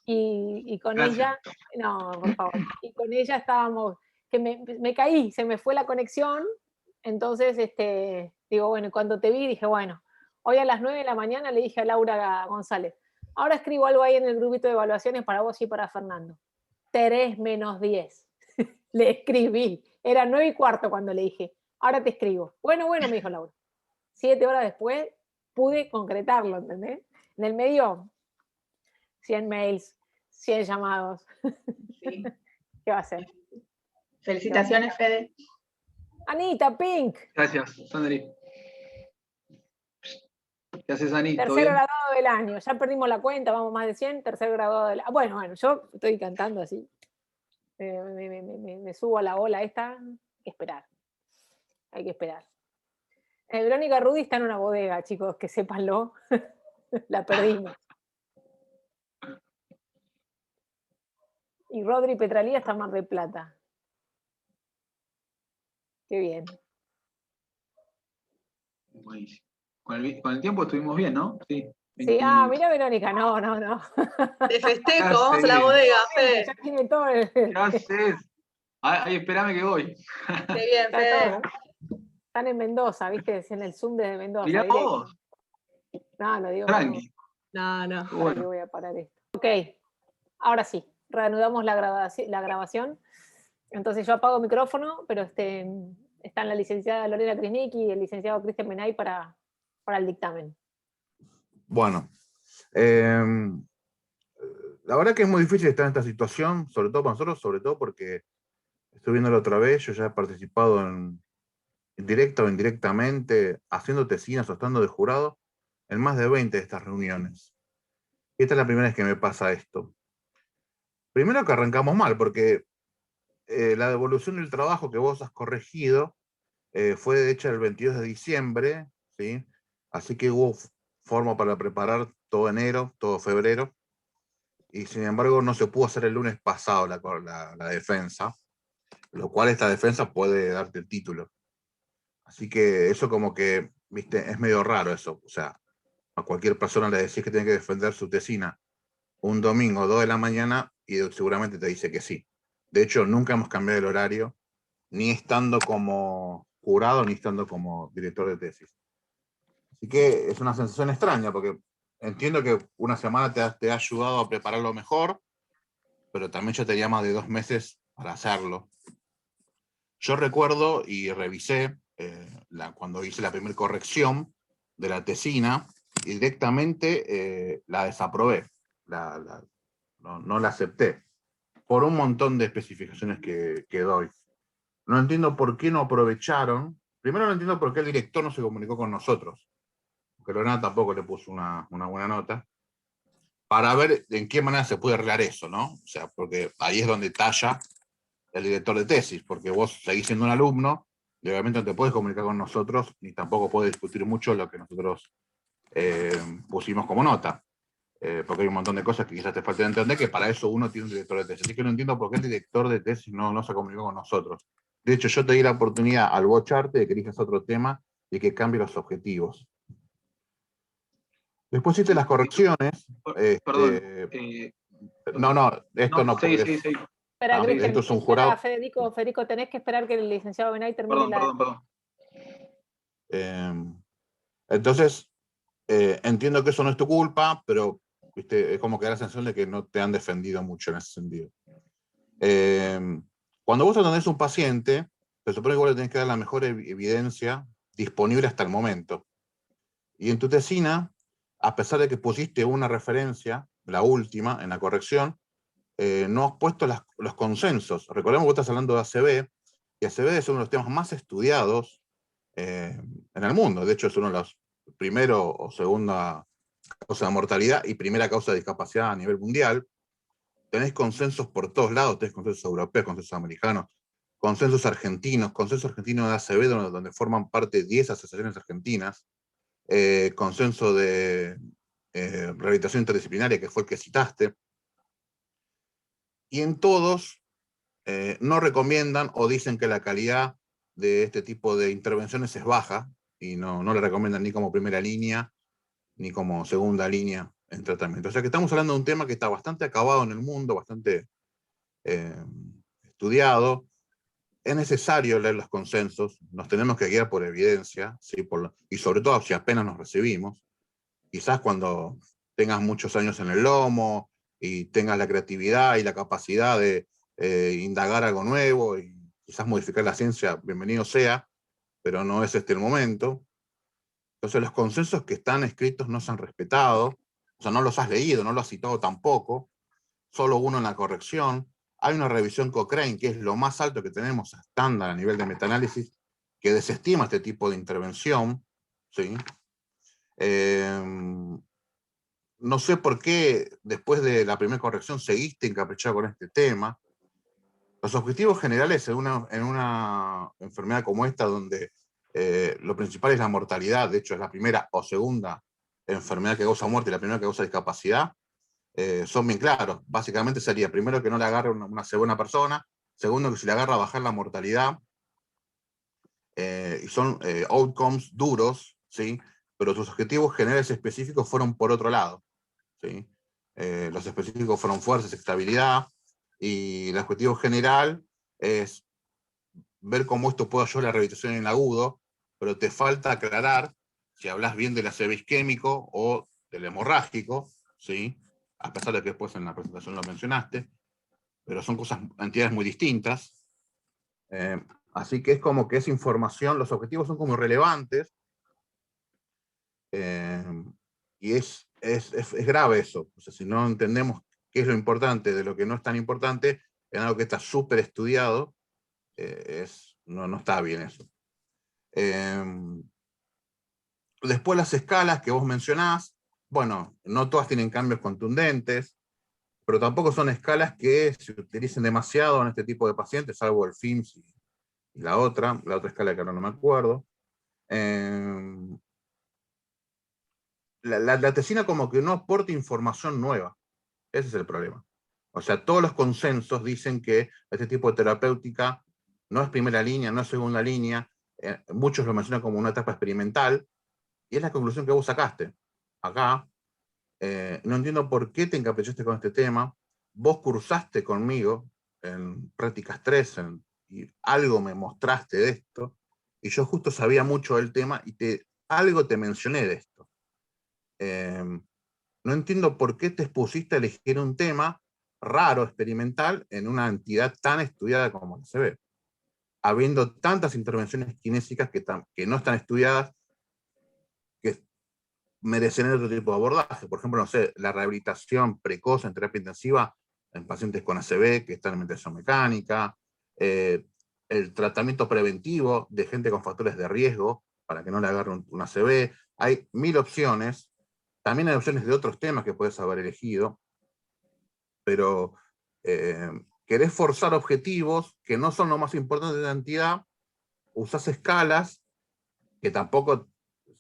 [SPEAKER 1] Y con
[SPEAKER 2] Gracias.
[SPEAKER 1] ella, no, por favor, y con ella estábamos, que me caí, se me fue la conexión, entonces, digo, bueno, y cuando te vi dije, bueno, hoy a las 9 de la mañana le dije a Laura González, ahora escribo algo ahí en el grupito de evaluaciones para vos y para Fernando. 3 menos 10. Le escribí. Era 9:15 cuando le dije, ahora te escribo. Bueno, me dijo Laura. 7 horas después pude concretarlo, ¿entendés? En el medio, 100 mails, 100 llamados.
[SPEAKER 5] Sí.
[SPEAKER 1] ¿Qué va a hacer?
[SPEAKER 5] Felicitaciones, Fede.
[SPEAKER 1] Anita, Pink.
[SPEAKER 2] Gracias, Sandri. ¿Qué haces, Ani? ¿Todo
[SPEAKER 1] Tercer
[SPEAKER 2] bien?
[SPEAKER 1] graduado del año. Ya perdimos la cuenta, vamos más de 100. Tercer graduado del año. Bueno, yo estoy cantando así. Me subo a la ola esta. Hay que esperar. Hay que esperar. Verónica Rudy está en una bodega, chicos, que sépanlo. La perdimos. Y Rodri Petralía está en Mar del Plata. Qué bien.
[SPEAKER 2] Buenísimo. Con el tiempo estuvimos bien, ¿no? Sí.
[SPEAKER 1] Sí, mira Verónica, no.
[SPEAKER 5] Te festejo,
[SPEAKER 2] Ya
[SPEAKER 5] vamos a la
[SPEAKER 2] sé.
[SPEAKER 5] bodega, Fede.
[SPEAKER 1] Ya tiene todo.
[SPEAKER 2] ¿Qué haces? Ahí, espérame que voy.
[SPEAKER 5] Qué bien,
[SPEAKER 1] Está
[SPEAKER 5] Fede.
[SPEAKER 1] todo. Están en Mendoza, ¿viste? Es en el Zoom desde Mendoza.
[SPEAKER 2] Mirá
[SPEAKER 1] directo.
[SPEAKER 2] vos.
[SPEAKER 1] No, lo digo.
[SPEAKER 2] Tranqui.
[SPEAKER 5] No.
[SPEAKER 1] Para que voy a parar esto. Ok, ahora sí, reanudamos la grabación. Entonces yo apago el micrófono, pero están la licenciada Lorena Krisnik y el licenciado Cristian Menay para el dictamen.
[SPEAKER 3] Bueno, la verdad que es muy difícil estar en esta situación, sobre todo para nosotros, sobre todo porque estoy viéndolo otra vez, yo ya he participado en directa o indirectamente, haciendo tesinas o estando de jurado, en más de 20 de estas reuniones. Esta es la primera vez que me pasa esto. Primero que arrancamos mal, porque la devolución del trabajo que vos has corregido fue hecha el 22 de diciembre, ¿sí? Así que hubo forma para preparar todo enero, todo febrero, y sin embargo no se pudo hacer el lunes pasado la defensa, lo cual esta defensa puede darte el título. Así que eso como que, viste, es medio raro eso. O sea, a cualquier persona le decís que tiene que defender su tesina un domingo, 2 de la mañana, y seguramente te dice que sí. De hecho, nunca hemos cambiado el horario, ni estando como jurado, ni estando como director de tesis. Así que es una sensación extraña, porque entiendo que una semana te ha ayudado a prepararlo mejor, pero también yo tenía más de 2 meses para hacerlo. Yo recuerdo y revisé cuando hice la primera corrección de la tesina, y directamente la desaprobé, no la acepté, por un montón de especificaciones que doy. No entiendo por qué no aprovecharon. Primero no entiendo por qué el director no se comunicó con nosotros, porque Lorena tampoco le puso una buena nota, para ver en qué manera se puede arreglar eso, ¿no? O sea, porque ahí es donde talla el director de tesis, porque vos seguís siendo un alumno, y obviamente no te puedes comunicar con nosotros, ni tampoco puedes discutir mucho lo que nosotros pusimos como nota, porque hay un montón de cosas que quizás te falten entender, que para eso uno tiene un director de tesis. Así que no entiendo por qué el director de tesis no se comunicó con nosotros. De hecho, yo te di la oportunidad al bocharte de que elijas otro tema y que cambie los objetivos. Después hiciste las correcciones.
[SPEAKER 2] Perdón.
[SPEAKER 3] No, esto no,
[SPEAKER 2] sí,
[SPEAKER 3] porque
[SPEAKER 2] sí.
[SPEAKER 1] Espera,
[SPEAKER 3] Ah,
[SPEAKER 1] Cristian,
[SPEAKER 3] esto es un
[SPEAKER 1] espera,
[SPEAKER 3] jurado.
[SPEAKER 1] Federico, tenés que esperar que el licenciado Benay termine
[SPEAKER 2] Perdón.
[SPEAKER 3] Entonces, entiendo que eso no es tu culpa, pero ¿viste? Es como que da la sensación de que no te han defendido mucho en ese sentido. Cuando vos atendés a un paciente, se supone que vos le tenés que dar la mejor evidencia disponible hasta el momento. Y en tu tesina, a pesar de que pusiste una referencia, la última, en la corrección, no has puesto los consensos. Recordemos que vos estás hablando de ACV, y ACV es uno de los temas más estudiados en el mundo. De hecho, es uno de los primero o segunda causa de mortalidad y primera causa de discapacidad a nivel mundial. Tenés consensos por todos lados, tenés consensos europeos, consensos americanos, consensos argentinos de ACV, donde forman parte 10 asociaciones argentinas, consenso de rehabilitación interdisciplinaria, que fue el que citaste, y en todos no recomiendan o dicen que la calidad de este tipo de intervenciones es baja, y no le recomiendan ni como primera línea, ni como segunda línea en tratamiento. O sea que estamos hablando de un tema que está bastante acabado en el mundo, bastante estudiado. Es necesario leer los consensos, nos tenemos que guiar por evidencia, ¿sí? Y sobre todo si apenas nos recibimos. Quizás cuando tengas muchos años en el lomo y tengas la creatividad y la capacidad de indagar algo nuevo y quizás modificar la ciencia, bienvenido sea, pero no es este el momento. Entonces los consensos que están escritos no se han respetado, o sea, no los has leído, no los has citado tampoco, solo uno en la corrección. Hay una revisión Cochrane, que es lo más alto que tenemos estándar a nivel de metaanálisis, que desestima este tipo de intervención, ¿sí? No sé por qué después de la primera corrección seguiste encaprichado con este tema. Los objetivos generales en una enfermedad como esta, donde lo principal es la mortalidad, de hecho es la primera o segunda enfermedad que causa muerte y la primera que causa discapacidad, son bien claros. Básicamente sería, primero, que no le agarre una segunda persona, segundo, que si le agarra, bajar la mortalidad, y son outcomes duros, ¿sí? Pero sus objetivos generales específicos fueron por otro lado, ¿sí? Los específicos fueron fuerzas, estabilidad, y el objetivo general es ver cómo esto puede ayudar a la rehabilitación en el agudo, pero te falta aclarar si hablas bien del ACV isquémico o del hemorrágico, ¿sí? A pesar de que después en la presentación lo mencionaste, pero son entidades muy distintas. Así que es como que esa información, los objetivos son como relevantes, y es grave eso. O sea, si no entendemos qué es lo importante de lo que no es tan importante, en algo que está súper estudiado, no está bien eso. Después las escalas que vos mencionás, bueno, no todas tienen cambios contundentes, pero tampoco son escalas que se utilicen demasiado en este tipo de pacientes, salvo el FIMS y la otra escala que ahora no me acuerdo. La tesina como que no aporta información nueva. Ese es el problema. O sea, todos los consensos dicen que este tipo de terapéutica no es primera línea, no es segunda línea, muchos lo mencionan como una etapa experimental, y es la conclusión que vos sacaste. Acá, no entiendo por qué te encaprichaste con este tema. Vos cursaste conmigo en prácticas 3 y algo me mostraste de esto, y yo justo sabía mucho del tema y algo te mencioné de esto. No entiendo por qué te expusiste a elegir un tema raro, experimental, en una entidad tan estudiada como la ACV, habiendo tantas intervenciones kinésicas que no están estudiadas, que merecen otro tipo de abordaje. Por ejemplo, no sé, la rehabilitación precoz en terapia intensiva en pacientes con ACV que están en ventilación mecánica, el tratamiento preventivo de gente con factores de riesgo para que no le agarre un ACV. Hay 1000 opciones. También hay opciones de otros temas que puedes haber elegido, pero querés forzar objetivos que no son lo más importante de la entidad, usás escalas que tampoco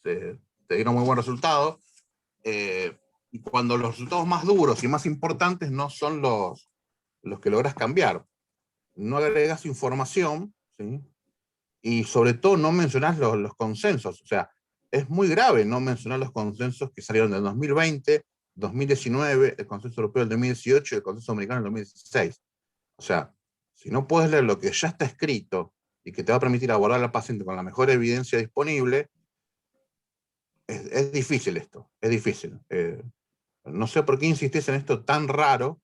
[SPEAKER 3] te dieron muy buen resultado, y cuando los resultados más duros y más importantes no son los que logras cambiar. No agregas información, ¿sí? ¿sí? Y sobre todo no mencionás los consensos, o sea, es muy grave no mencionar los consensos que salieron del 2020, 2019, el consenso europeo del 2018 y el consenso americano del 2016. O sea, si no puedes leer lo que ya está escrito y que te va a permitir abordar al paciente con la mejor evidencia disponible, es difícil esto, es difícil. No sé por qué insistís en esto tan raro,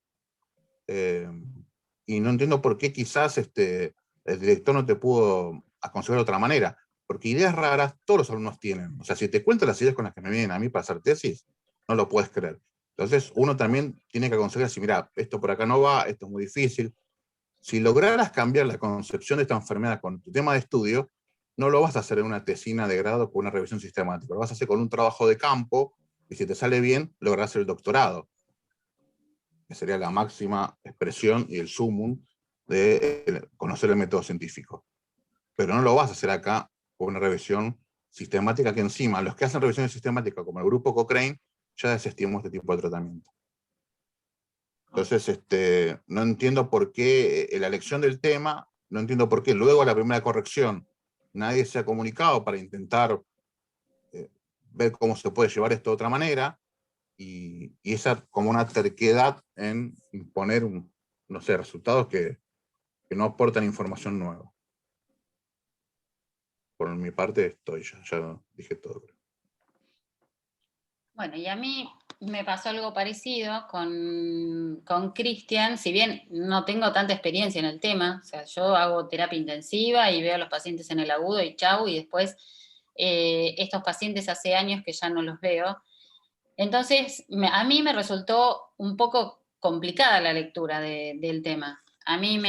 [SPEAKER 3] y no entiendo por qué quizás el director no te pudo aconsejar de otra manera, porque ideas raras todos los alumnos tienen. O sea, si te cuento las ideas con las que me vienen a mí para hacer tesis, no lo puedes creer. Entonces, uno también tiene que aconsejar si, mira, esto por acá no va, esto es muy difícil. Si lograras cambiar la concepción de esta enfermedad con tu tema de estudio, no lo vas a hacer en una tesina de grado con una revisión sistemática, lo vas a hacer con un trabajo de campo, y si te sale bien, lograrás el doctorado, que sería la máxima expresión y el sumum de conocer el método científico. Pero no lo vas a hacer acá con una revisión sistemática, que encima los que hacen revisiones sistemáticas, como el grupo Cochrane, ya desestimó este tipo de tratamiento. Entonces, no entiendo por qué la elección del tema, no entiendo por qué luego a la primera corrección nadie se ha comunicado para intentar ver cómo se puede llevar esto de otra manera, y esa como una terquedad en imponer, no sé, resultados que no aportan información nueva. Por mi parte estoy, ya dije todo.
[SPEAKER 4] Bueno, y a mí me pasó algo parecido con Cristian, si bien no tengo tanta experiencia en el tema, o sea, yo hago terapia intensiva y veo a los pacientes en el agudo y chau, y después estos pacientes hace años que ya no los veo. Entonces, a mí me resultó un poco complicada la lectura del tema. A mí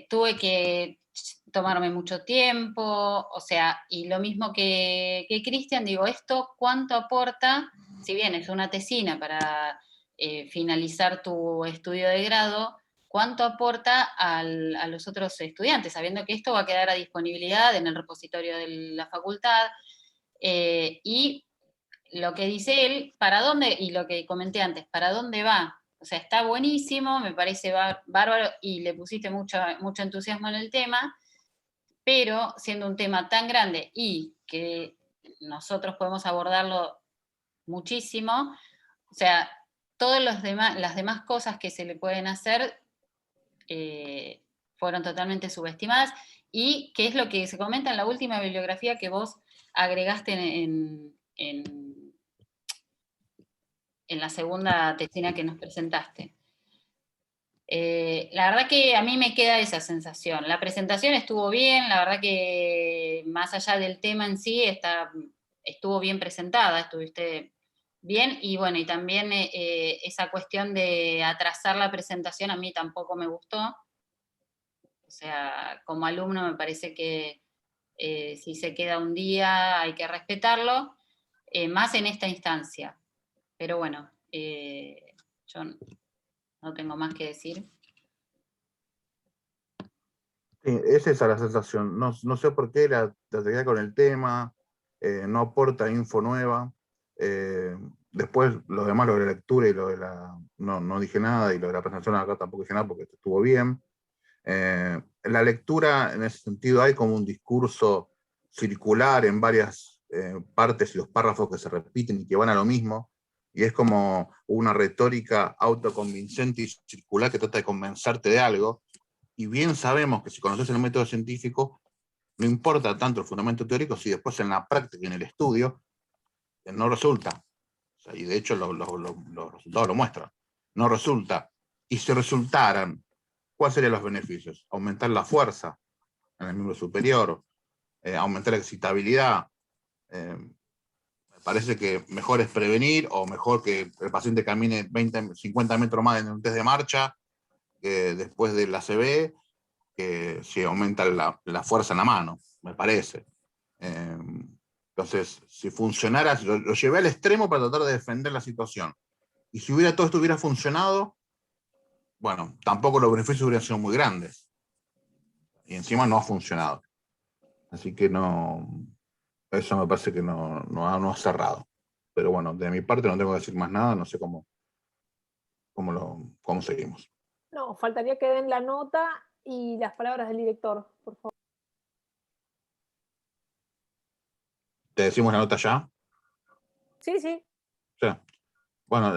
[SPEAKER 4] tuve que tomarme mucho tiempo, o sea, y lo mismo que Cristian, digo, esto cuánto aporta, si bien es una tesina para finalizar tu estudio de grado, cuánto aporta a los otros estudiantes, sabiendo que esto va a quedar a disponibilidad en el repositorio de la facultad, y lo que dice él, para dónde, y lo que comenté antes, para dónde va. O sea, está buenísimo, me parece bárbaro, y le pusiste mucho entusiasmo en el tema, pero siendo un tema tan grande y que nosotros podemos abordarlo muchísimo, o sea, todas las demás cosas que se le pueden hacer fueron totalmente subestimadas, y que es lo que se comenta en la última bibliografía que vos agregaste en la segunda tesina que nos presentaste. La verdad que a mí me queda esa sensación. La presentación estuvo bien, la verdad que más allá del tema en sí, estuvo bien presentada, estuviste bien, y bueno, y también esa cuestión de atrasar la presentación a mí tampoco me gustó. O sea, como alumno me parece que si se queda un día hay que respetarlo, más en esta instancia. Pero bueno, yo no tengo más que decir.
[SPEAKER 3] Sí, es esa la sensación. No sé por qué la terquedad con el tema, no aporta info nueva. Después, lo demás, lo de la lectura y lo de la... No dije nada, y lo de la presentación acá tampoco dije nada porque estuvo bien. La lectura, en ese sentido, hay como un discurso circular en varias partes y los párrafos que se repiten y que van a lo mismo, y es como una retórica autoconvincente y circular que trata de convencerte de algo, y bien sabemos que si conoces el método científico, no importa tanto el fundamento teórico si después en la práctica y en el estudio no resulta. O sea, y de hecho los resultados lo muestran. No resulta. Y si resultaran, ¿cuáles serían los beneficios? Aumentar la fuerza en el miembro superior, aumentar la excitabilidad. Me parece que mejor es prevenir, o mejor que el paciente camine 20, 50 metros más en un test de marcha después del ACV, que si aumenta la fuerza en la mano, me parece. Entonces, si funcionara, lo llevé al extremo para tratar de defender la situación. Y si todo esto hubiera funcionado, bueno, tampoco los beneficios hubieran sido muy grandes. Y encima no ha funcionado. Así que eso me parece que no ha cerrado. Pero bueno, de mi parte no tengo que decir más nada, no sé cómo seguimos.
[SPEAKER 1] No, faltaría que den la nota Y las palabras del director, por favor.
[SPEAKER 3] ¿Te decimos la nota ya?
[SPEAKER 1] Sí, sí.
[SPEAKER 3] Sí. Bueno,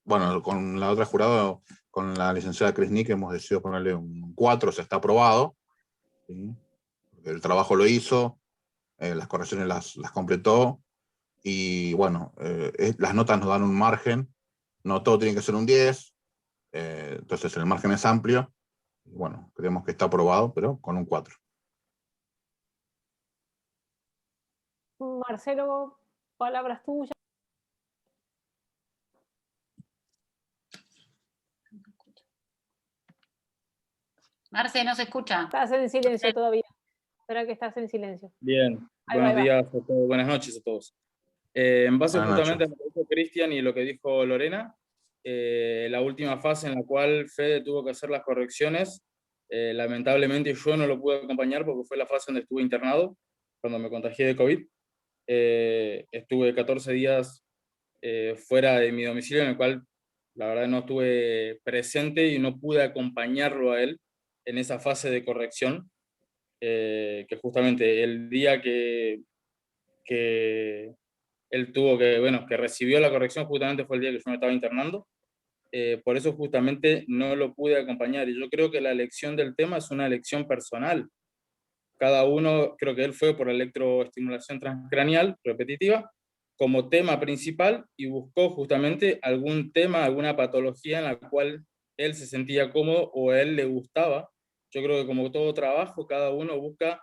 [SPEAKER 3] bueno, con la otra jurado, con la licenciada Chris Nick, hemos decidido ponerle un 4, o sea, está aprobado. ¿Sí? El trabajo lo hizo, las correcciones las completó, y bueno, las notas nos dan un margen, no todo tiene que ser un 10, entonces el margen es amplio, y bueno, creemos que está aprobado, pero con un 4.
[SPEAKER 1] Marcelo, palabras tuyas.
[SPEAKER 4] Marce, no se escucha.
[SPEAKER 1] Estás en silencio todavía. Espera que estás en silencio.
[SPEAKER 6] Bien,
[SPEAKER 1] Ahí
[SPEAKER 6] buenos
[SPEAKER 1] va.
[SPEAKER 6] días a todos, buenas noches a todos. En base
[SPEAKER 3] Buenas
[SPEAKER 6] justamente a
[SPEAKER 3] noches.
[SPEAKER 6] lo que dijo Cristian y lo que dijo Lorena, la última fase en la cual Fede tuvo que hacer las correcciones, lamentablemente yo no lo pude acompañar porque fue la fase donde estuve internado, cuando me contagié de COVID. Estuve 14 días fuera de mi domicilio, en el cual la verdad no estuve presente y no pude acompañarlo a él en esa fase de corrección, que justamente el día que él tuvo que, bueno, que recibió la corrección justamente fue el día que yo me estaba internando. Por eso justamente no lo pude acompañar. Y yo creo que la elección del tema es una elección personal. Cada uno, creo que él fue por electroestimulación transcraneal repetitiva como tema principal y buscó justamente algún tema, alguna patología en la cual él se sentía cómodo o a él le gustaba. Yo creo que como todo trabajo, cada uno busca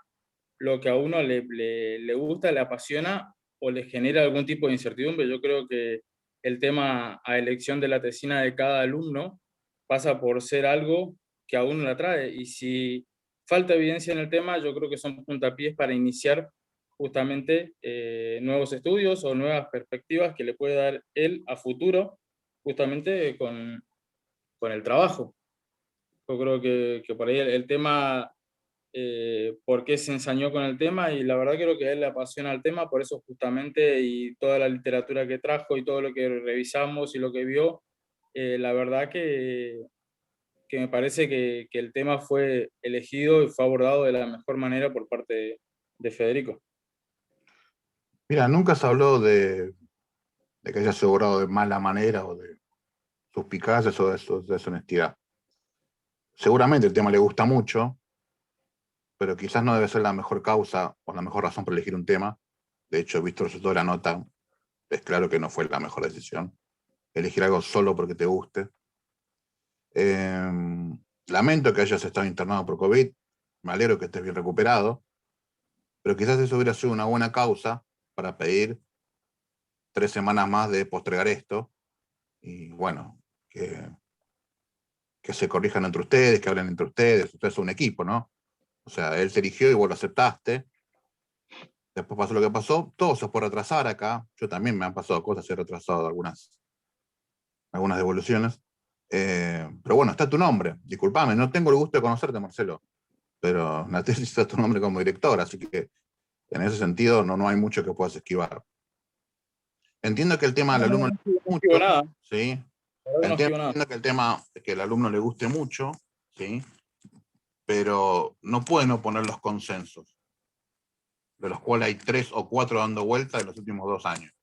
[SPEAKER 6] lo que a uno le gusta, le apasiona o le genera algún tipo de incertidumbre. Yo creo que el tema a elección de la tesina de cada alumno pasa por ser algo que a uno le atrae. Y si falta evidencia en el tema, yo creo que son puntapiés para iniciar justamente nuevos estudios o nuevas perspectivas que le puede dar él a futuro, justamente con el trabajo. Yo creo que por ahí el tema, por qué se ensañó con el tema, y la verdad creo que a él le apasiona el tema, por eso justamente, y toda la literatura que trajo y todo lo que revisamos y lo que vio, la verdad que me parece que el tema fue elegido y fue abordado de la mejor manera por parte de Federico.
[SPEAKER 3] Mira, nunca se habló de que haya sido obrado de mala manera o de suspicacias o de deshonestidad. Seguramente el tema le gusta mucho, pero quizás no debe ser la mejor causa o la mejor razón para elegir un tema. De hecho, visto el resultado de la nota, es claro que no fue la mejor decisión. Elegir algo solo porque te guste. Lamento que hayas estado internado por COVID, me alegro que estés bien recuperado, pero quizás eso hubiera sido una buena causa para pedir 3 semanas más de postergar esto, y bueno, que se corrijan entre ustedes, que hablen entre ustedes son un equipo, ¿no? O sea, él te eligió y vos lo aceptaste, después pasó lo que pasó, todo se puede retrasar acá, yo también me han pasado cosas, he retrasado algunas devoluciones, pero bueno, está tu nombre, disculpame, no tengo el gusto de conocerte, Marcelo, pero la tesis está tu nombre como director, así que en ese sentido no hay mucho que puedas esquivar. Entiendo que el tema del alumno le guste mucho,
[SPEAKER 6] Nada.
[SPEAKER 3] ¿sí?
[SPEAKER 6] No
[SPEAKER 3] Entiendo que el tema es que el alumno le guste mucho, ¿sí? Pero no pueden oponer los consensos, de los cuales hay 3 o 4 dando vuelta en los últimos 2 años.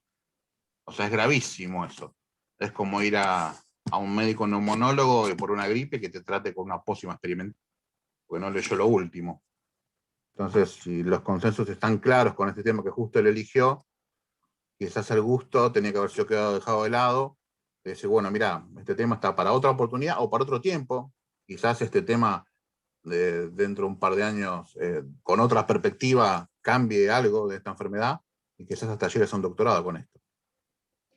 [SPEAKER 3] O sea, es gravísimo eso. Es como ir a un médico neumonólogo y por una gripe que te trate con una pócima experimental, porque no leyó lo último. Entonces, si los consensos están claros con este tema que justo él eligió, quizás el gusto tenía que haber sido dejado de lado, de decir, bueno, mira, este tema está para otra oportunidad o para otro tiempo, quizás este tema dentro de un par de años, con otra perspectiva, cambie algo de esta enfermedad, y quizás hasta llegues a un doctorado con esto.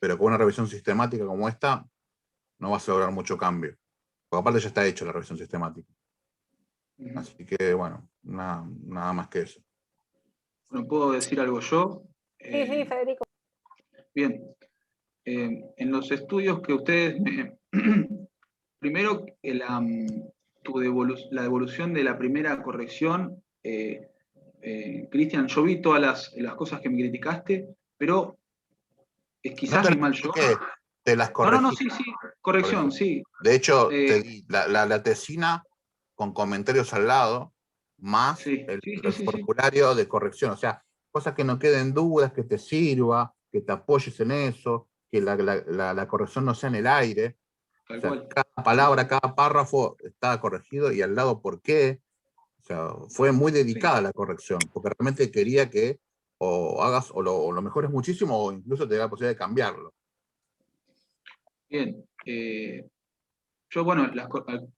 [SPEAKER 3] Pero con una revisión sistemática como esta, no vas a lograr mucho cambio, porque aparte ya está hecho la revisión sistemática. Así que, bueno, nada más que eso.
[SPEAKER 2] Bueno, ¿puedo decir algo yo?
[SPEAKER 1] Sí, sí, Federico.
[SPEAKER 2] Bien. En los estudios que ustedes primero, la devolución de la primera corrección, Cristian, yo vi todas las cosas que me criticaste, pero es quizás
[SPEAKER 3] No
[SPEAKER 2] mi mal yo.
[SPEAKER 3] Te las corregí.
[SPEAKER 2] No, sí, corrección, sí.
[SPEAKER 3] De hecho, te di la tesina con comentarios al lado, más
[SPEAKER 2] Sí,
[SPEAKER 3] el
[SPEAKER 2] sí, sí, sí, sí.
[SPEAKER 3] formulario de corrección. O sea, cosas que no queden dudas, que te sirva, que te apoyes en eso, que la corrección no sea en el aire. O
[SPEAKER 2] Tal
[SPEAKER 3] sea,
[SPEAKER 2] cual.
[SPEAKER 3] cada palabra, cada párrafo está corregido y al lado por qué. O sea, fue muy dedicada la corrección, porque realmente quería que o hagas o lo mejores muchísimo o incluso te dé la posibilidad de cambiarlo.
[SPEAKER 2] Bien. Yo, bueno, las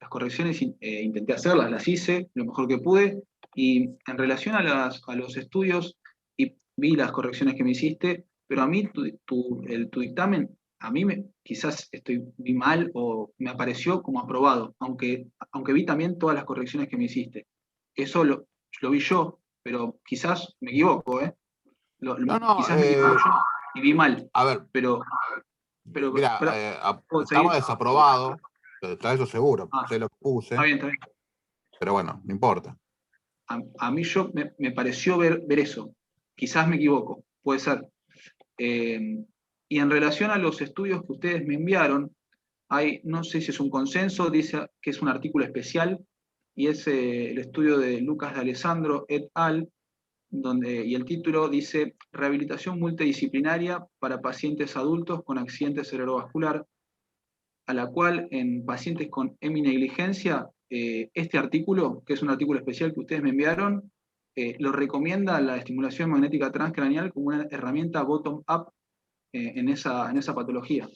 [SPEAKER 2] correcciones intenté hacerlas, las hice lo mejor que pude, y en relación a los estudios, y vi las correcciones que me hiciste, pero a mí tu dictamen, a mí quizás vi mal o me apareció como aprobado, aunque vi también todas las correcciones que me hiciste. Eso lo vi yo, pero quizás me equivoco, ¿eh?
[SPEAKER 3] No,
[SPEAKER 2] Quizás me equivoco yo y vi mal,
[SPEAKER 3] a ver,
[SPEAKER 2] pero,
[SPEAKER 3] mira,
[SPEAKER 2] ¿puedo
[SPEAKER 3] estaba
[SPEAKER 2] seguir?
[SPEAKER 3] desaprobado, está eso seguro,
[SPEAKER 2] Ah,
[SPEAKER 3] sé lo que
[SPEAKER 2] está
[SPEAKER 3] puse,
[SPEAKER 2] bien, está bien.
[SPEAKER 3] pero bueno, no importa.
[SPEAKER 2] A mí me pareció ver eso. Quizás me equivoco, puede ser. Y en relación a los estudios que ustedes me enviaron, no sé si es un consenso, dice que es un artículo especial, y es el estudio de Lucas de Alessandro et al., y el título dice Rehabilitación multidisciplinaria para pacientes adultos con accidente cerebrovascular, a la cual en pacientes con heminegligencia, este artículo, que es un artículo especial que ustedes me enviaron, lo recomienda la estimulación magnética transcraneal como una herramienta bottom-up en esa patología.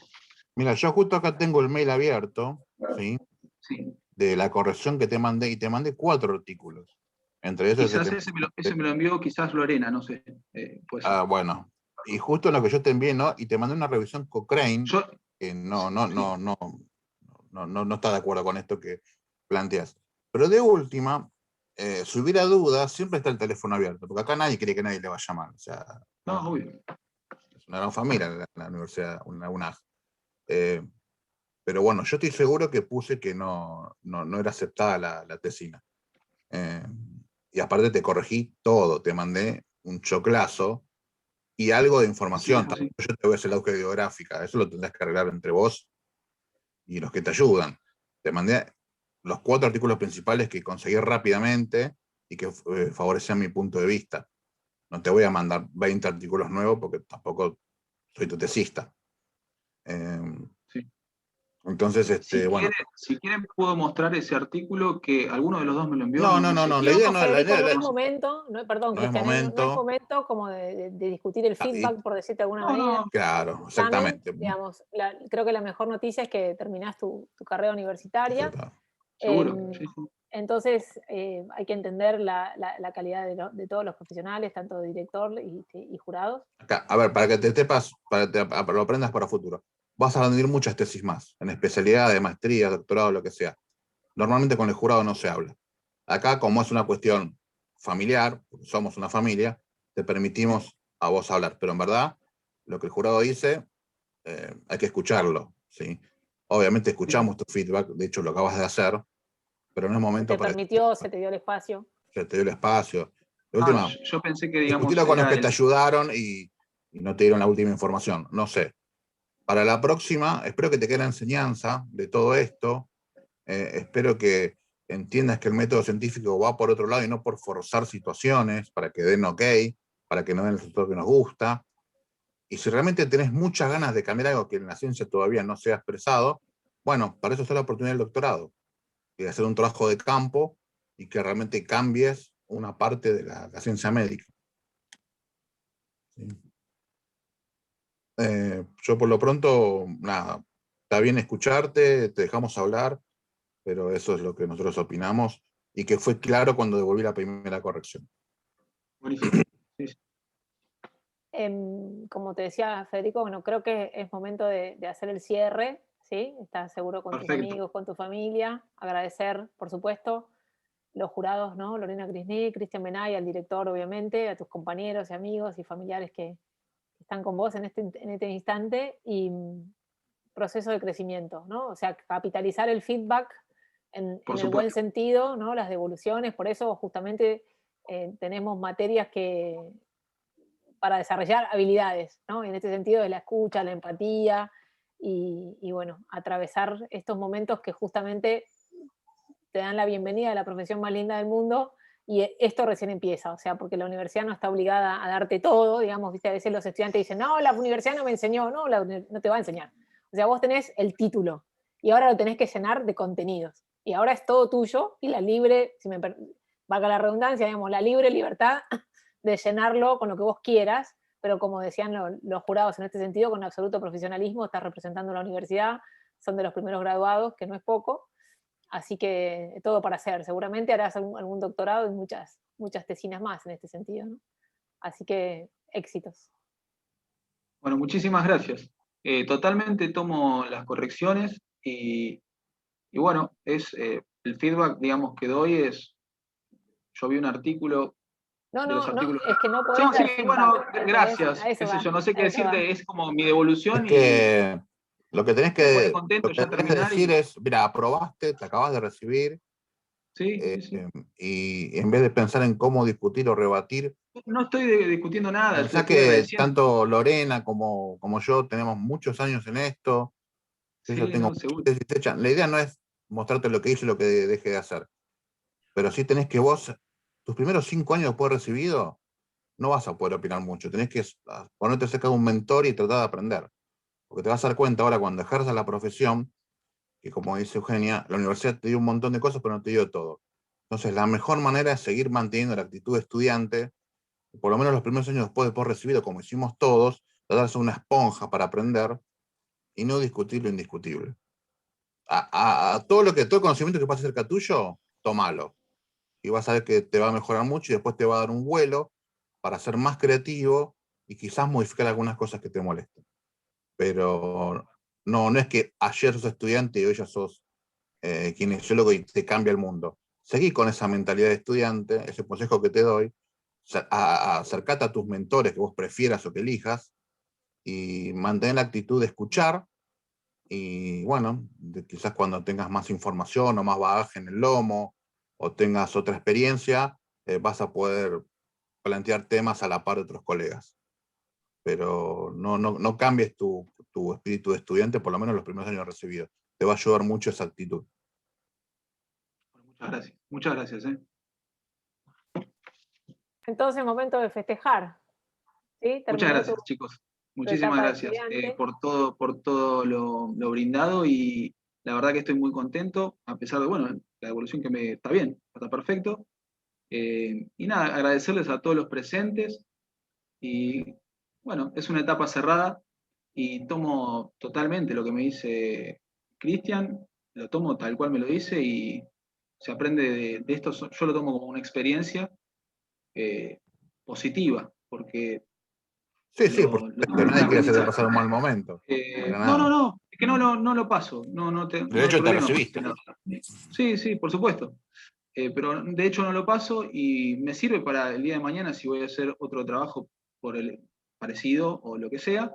[SPEAKER 3] Mira, yo justo acá tengo el mail abierto, ¿sí?
[SPEAKER 2] Sí.
[SPEAKER 3] De la corrección que te mandé, y te mandé 4 artículos. Entre esos
[SPEAKER 2] Quizás
[SPEAKER 3] que
[SPEAKER 2] ese me lo envió quizás Lorena, no sé. Puede ser.
[SPEAKER 3] bueno, y justo lo que yo te envié, ¿no? Y te mandé una revisión Cochrane,
[SPEAKER 2] Yo,
[SPEAKER 3] que
[SPEAKER 2] sí,
[SPEAKER 3] no está de acuerdo con esto que planteas. Pero de última, si hubiera dudas, siempre está el teléfono abierto, porque acá nadie quiere que nadie le vaya a llamar. O sea,
[SPEAKER 2] no,
[SPEAKER 3] no,
[SPEAKER 2] obvio.
[SPEAKER 3] es una gran familia la universidad, una UNAG. Pero bueno, yo estoy seguro que puse que no era aceptada la tesina. Y aparte te corregí todo, te mandé un choclazo y algo de
[SPEAKER 2] Sí,
[SPEAKER 3] información.
[SPEAKER 2] eso sí.
[SPEAKER 3] Yo te voy a hacer la búsqueda biográfica, eso lo tendrás que arreglar entre vos y los que te ayudan. Te mandé los 4 artículos principales que conseguí rápidamente y que favorecían mi punto de vista. No te voy a mandar 20 artículos nuevos porque tampoco soy tu tesista.
[SPEAKER 2] Sí.
[SPEAKER 3] Entonces, bueno.
[SPEAKER 2] Si quieren puedo mostrar ese artículo que alguno de los dos me lo envió,
[SPEAKER 3] No,
[SPEAKER 2] no sé
[SPEAKER 3] la
[SPEAKER 2] quién.
[SPEAKER 3] idea
[SPEAKER 1] No,
[SPEAKER 3] no,
[SPEAKER 1] Federico, no es momento, perdón,
[SPEAKER 3] no es
[SPEAKER 1] Cristian, no es
[SPEAKER 3] momento.
[SPEAKER 1] momento como de discutir el feedback, por decirte de alguna manera.
[SPEAKER 3] Claro,
[SPEAKER 1] Examen,
[SPEAKER 3] exactamente.
[SPEAKER 1] digamos, creo que la mejor noticia es que terminás tu carrera universitaria.
[SPEAKER 2] Seguro. Sí, sí.
[SPEAKER 1] Entonces, hay que entender la calidad de todos los profesionales, tanto director y jurados.
[SPEAKER 3] Acá, a ver, para que te sepas, para que lo aprendas para futuro. Vas a rendir muchas tesis más, en especialidad de maestría, doctorado, lo que sea. Normalmente con el jurado no se habla. Acá, como es una cuestión familiar, porque somos una familia, te permitimos a vos hablar. Pero en verdad, lo que el jurado dice, hay que escucharlo, ¿sí? Obviamente escuchamos tu feedback, de hecho lo acabas de hacer, pero no es
[SPEAKER 1] Se
[SPEAKER 3] momento
[SPEAKER 1] te
[SPEAKER 3] para
[SPEAKER 1] permitió, se te dio el espacio.
[SPEAKER 3] que te dio el espacio. De última,
[SPEAKER 2] Yo pensé que, digamos,
[SPEAKER 3] discutilo con los
[SPEAKER 2] era
[SPEAKER 3] que te ayudaron y no te dieron la última información. No sé. Para la próxima, espero que te quede la enseñanza de todo esto. Espero que entiendas que el método científico va por otro lado y no por forzar situaciones para que den ok, para que no den el resultado que nos gusta. Y si realmente tenés muchas ganas de cambiar algo que en la ciencia todavía no se ha expresado, bueno, para eso está la oportunidad del doctorado, y de hacer un trabajo de campo y que realmente cambies una parte de la ciencia médica. ¿Sí? Yo por lo pronto, nada, está bien escucharte, te dejamos hablar, pero eso es lo que nosotros opinamos y que fue claro cuando devolví la primera corrección.
[SPEAKER 2] Buenísimo. Sí, sí.
[SPEAKER 1] Como te decía Federico, bueno, creo que es momento de hacer el cierre, ¿sí? Estás seguro con tus
[SPEAKER 2] Perfecto.
[SPEAKER 1] amigos, con tu familia. Agradecer, por supuesto, los jurados, ¿no? Lorena Krishnik, Cristian Benay, al director, obviamente, a tus compañeros y amigos y familiares que están con vos en este instante, y proceso de crecimiento, ¿no? O sea, capitalizar el feedback en
[SPEAKER 2] Por
[SPEAKER 1] el buen
[SPEAKER 2] supuesto.
[SPEAKER 1] sentido, ¿no? Las devoluciones, por eso justamente tenemos materias para desarrollar habilidades, ¿no? En este sentido de la escucha, la empatía y bueno, atravesar estos momentos que justamente te dan la bienvenida a la profesión más linda del mundo, y esto recién empieza, o sea, porque la universidad no está obligada a darte todo, digamos, ¿viste? A veces los estudiantes dicen, no, la universidad no me enseñó, no, no te va a enseñar. O sea, vos tenés el título, y ahora lo tenés que llenar de contenidos, y ahora es todo tuyo, y la libre, si me valga la redundancia, digamos, la libre libertad de llenarlo con lo que vos quieras, pero como decían los jurados en este sentido, con absoluto profesionalismo, estás representando a la universidad, son de los primeros graduados, que no es poco, así que todo para hacer. Seguramente harás algún doctorado y muchas tesinas más en este sentido, ¿no? Así que éxitos.
[SPEAKER 2] Bueno, muchísimas gracias. Totalmente tomo las correcciones y bueno, el feedback, digamos, que doy es, yo vi un artículo,
[SPEAKER 1] No,
[SPEAKER 2] de los
[SPEAKER 1] no,
[SPEAKER 2] artículos.
[SPEAKER 1] es que no podés
[SPEAKER 2] Sí,
[SPEAKER 1] dar
[SPEAKER 2] sí,
[SPEAKER 1] feedback,
[SPEAKER 2] bueno,
[SPEAKER 1] ¿entendés?
[SPEAKER 2] gracias,
[SPEAKER 1] A eso
[SPEAKER 2] qué sé
[SPEAKER 1] va,
[SPEAKER 2] yo, no sé qué
[SPEAKER 1] a eso va.
[SPEAKER 2] decirte, es como mi
[SPEAKER 3] Es
[SPEAKER 2] devolución y
[SPEAKER 3] que lo que tenés
[SPEAKER 2] me pone
[SPEAKER 3] que,
[SPEAKER 2] contento
[SPEAKER 3] lo que
[SPEAKER 2] ya
[SPEAKER 3] tenés que
[SPEAKER 2] terminar
[SPEAKER 3] decir es, mira, aprobaste, te acabas de recibir,
[SPEAKER 2] sí, sí, sí.
[SPEAKER 3] y en vez de pensar en cómo discutir o rebatir,
[SPEAKER 2] No estoy discutiendo nada, te
[SPEAKER 3] pensá
[SPEAKER 2] estoy
[SPEAKER 3] que
[SPEAKER 2] agradeciendo.
[SPEAKER 3] tanto Lorena como yo tenemos muchos años en esto, yo
[SPEAKER 2] Sí,
[SPEAKER 3] tengo
[SPEAKER 2] no,
[SPEAKER 3] muchas
[SPEAKER 2] seguro.
[SPEAKER 3] tesis hechas. La idea no es mostrarte lo que hice y lo que dejé de hacer, pero sí tenés que vos, tus primeros 5 años después de recibido, no vas a poder opinar mucho, tenés que ponerte cerca de un mentor y tratar de aprender, porque te vas a dar cuenta ahora cuando ejerzas la profesión, que como dice Eugenia, la universidad te dio un montón de cosas, pero no te dio todo. Entonces, la mejor manera es seguir manteniendo la actitud de estudiante, por lo menos los primeros años después de por recibido, como hicimos todos, tratar de ser una esponja para aprender y no discutir lo indiscutible. Todo el conocimiento que pase cerca tuyo, tómalo. Y vas a ver que te va a mejorar mucho y después te va a dar un vuelo para ser más creativo y quizás modificar algunas cosas que te molesten. Pero no es que ayer sos estudiante y hoy ya sos kinesiólogo y te cambia el mundo. Seguí con esa mentalidad de estudiante, ese consejo que te doy, acercate a tus mentores que vos prefieras o que elijas y mantén la actitud de escuchar y bueno, quizás cuando tengas más información o más bagaje en el lomo o tengas otra experiencia, vas a poder plantear temas a la par de otros colegas. Pero no cambies tu espíritu de estudiante, por lo menos los primeros años recibidos. Te va a ayudar mucho esa actitud.
[SPEAKER 2] Muchas gracias.
[SPEAKER 1] Entonces, momento de festejar. ¿Sí?
[SPEAKER 2] Muchas
[SPEAKER 1] Terminó
[SPEAKER 2] gracias, chicos.
[SPEAKER 1] tu
[SPEAKER 2] Muchísimas
[SPEAKER 1] etapa de
[SPEAKER 2] gracias
[SPEAKER 1] estudiante.
[SPEAKER 2] por todo lo brindado y la verdad que estoy muy contento, a pesar de, bueno, la evolución que me está bien, está perfecto. Y nada, agradecerles a todos los presentes y bueno, es una etapa cerrada y tomo totalmente lo que me dice Cristian, lo tomo tal cual me lo dice y se aprende de esto, yo lo tomo como una experiencia positiva, porque
[SPEAKER 3] Sí, por supuesto, nadie quiere hacerte pasar un mal momento. Para nada.
[SPEAKER 2] no, es que no lo paso,
[SPEAKER 3] De
[SPEAKER 2] no hay
[SPEAKER 3] hecho, te
[SPEAKER 2] problema.
[SPEAKER 3] recibiste.
[SPEAKER 2] Sí, por supuesto. Pero de hecho no lo paso y me sirve para el día de mañana si voy a hacer otro trabajo por el parecido o lo que sea,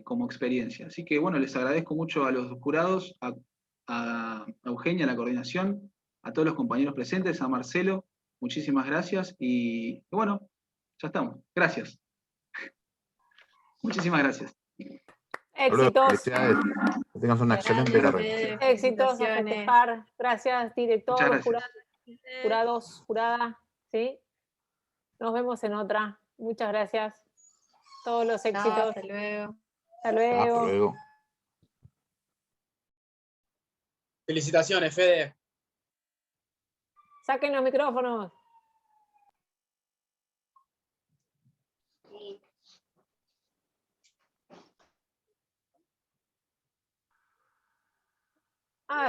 [SPEAKER 2] como experiencia. Así que bueno, les agradezco mucho a los jurados, a Eugenia, la coordinación, a todos los compañeros presentes, a Marcelo, muchísimas gracias y bueno, ya estamos. Gracias. Muchísimas gracias.
[SPEAKER 3] Hasta luego,
[SPEAKER 1] Éxitos.
[SPEAKER 3] felicidades. Que tengas una excelente
[SPEAKER 5] Grande,
[SPEAKER 3] carrera.
[SPEAKER 5] Fede,
[SPEAKER 1] Éxitos a
[SPEAKER 5] felicitaciones.
[SPEAKER 1] festejar. Gracias,
[SPEAKER 2] Muchas
[SPEAKER 1] director,
[SPEAKER 2] gracias.
[SPEAKER 1] jurados, jurada. ¿Sí? Nos vemos en otra. Muchas gracias. Todos los
[SPEAKER 5] Chao,
[SPEAKER 1] éxitos.
[SPEAKER 5] hasta luego.
[SPEAKER 1] Hasta
[SPEAKER 3] Hasta
[SPEAKER 1] luego.
[SPEAKER 3] luego.
[SPEAKER 7] Felicitaciones, Fede.
[SPEAKER 1] Saquen los micrófonos.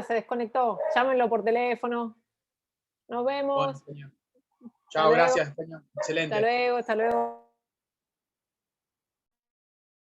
[SPEAKER 1] Se desconectó. Llámenlo por teléfono. Nos
[SPEAKER 7] Bueno,
[SPEAKER 1] vemos.
[SPEAKER 7] señor.
[SPEAKER 1] Hasta
[SPEAKER 7] Chao,
[SPEAKER 1] luego.
[SPEAKER 7] gracias, señor. Excelente.
[SPEAKER 1] Hasta luego.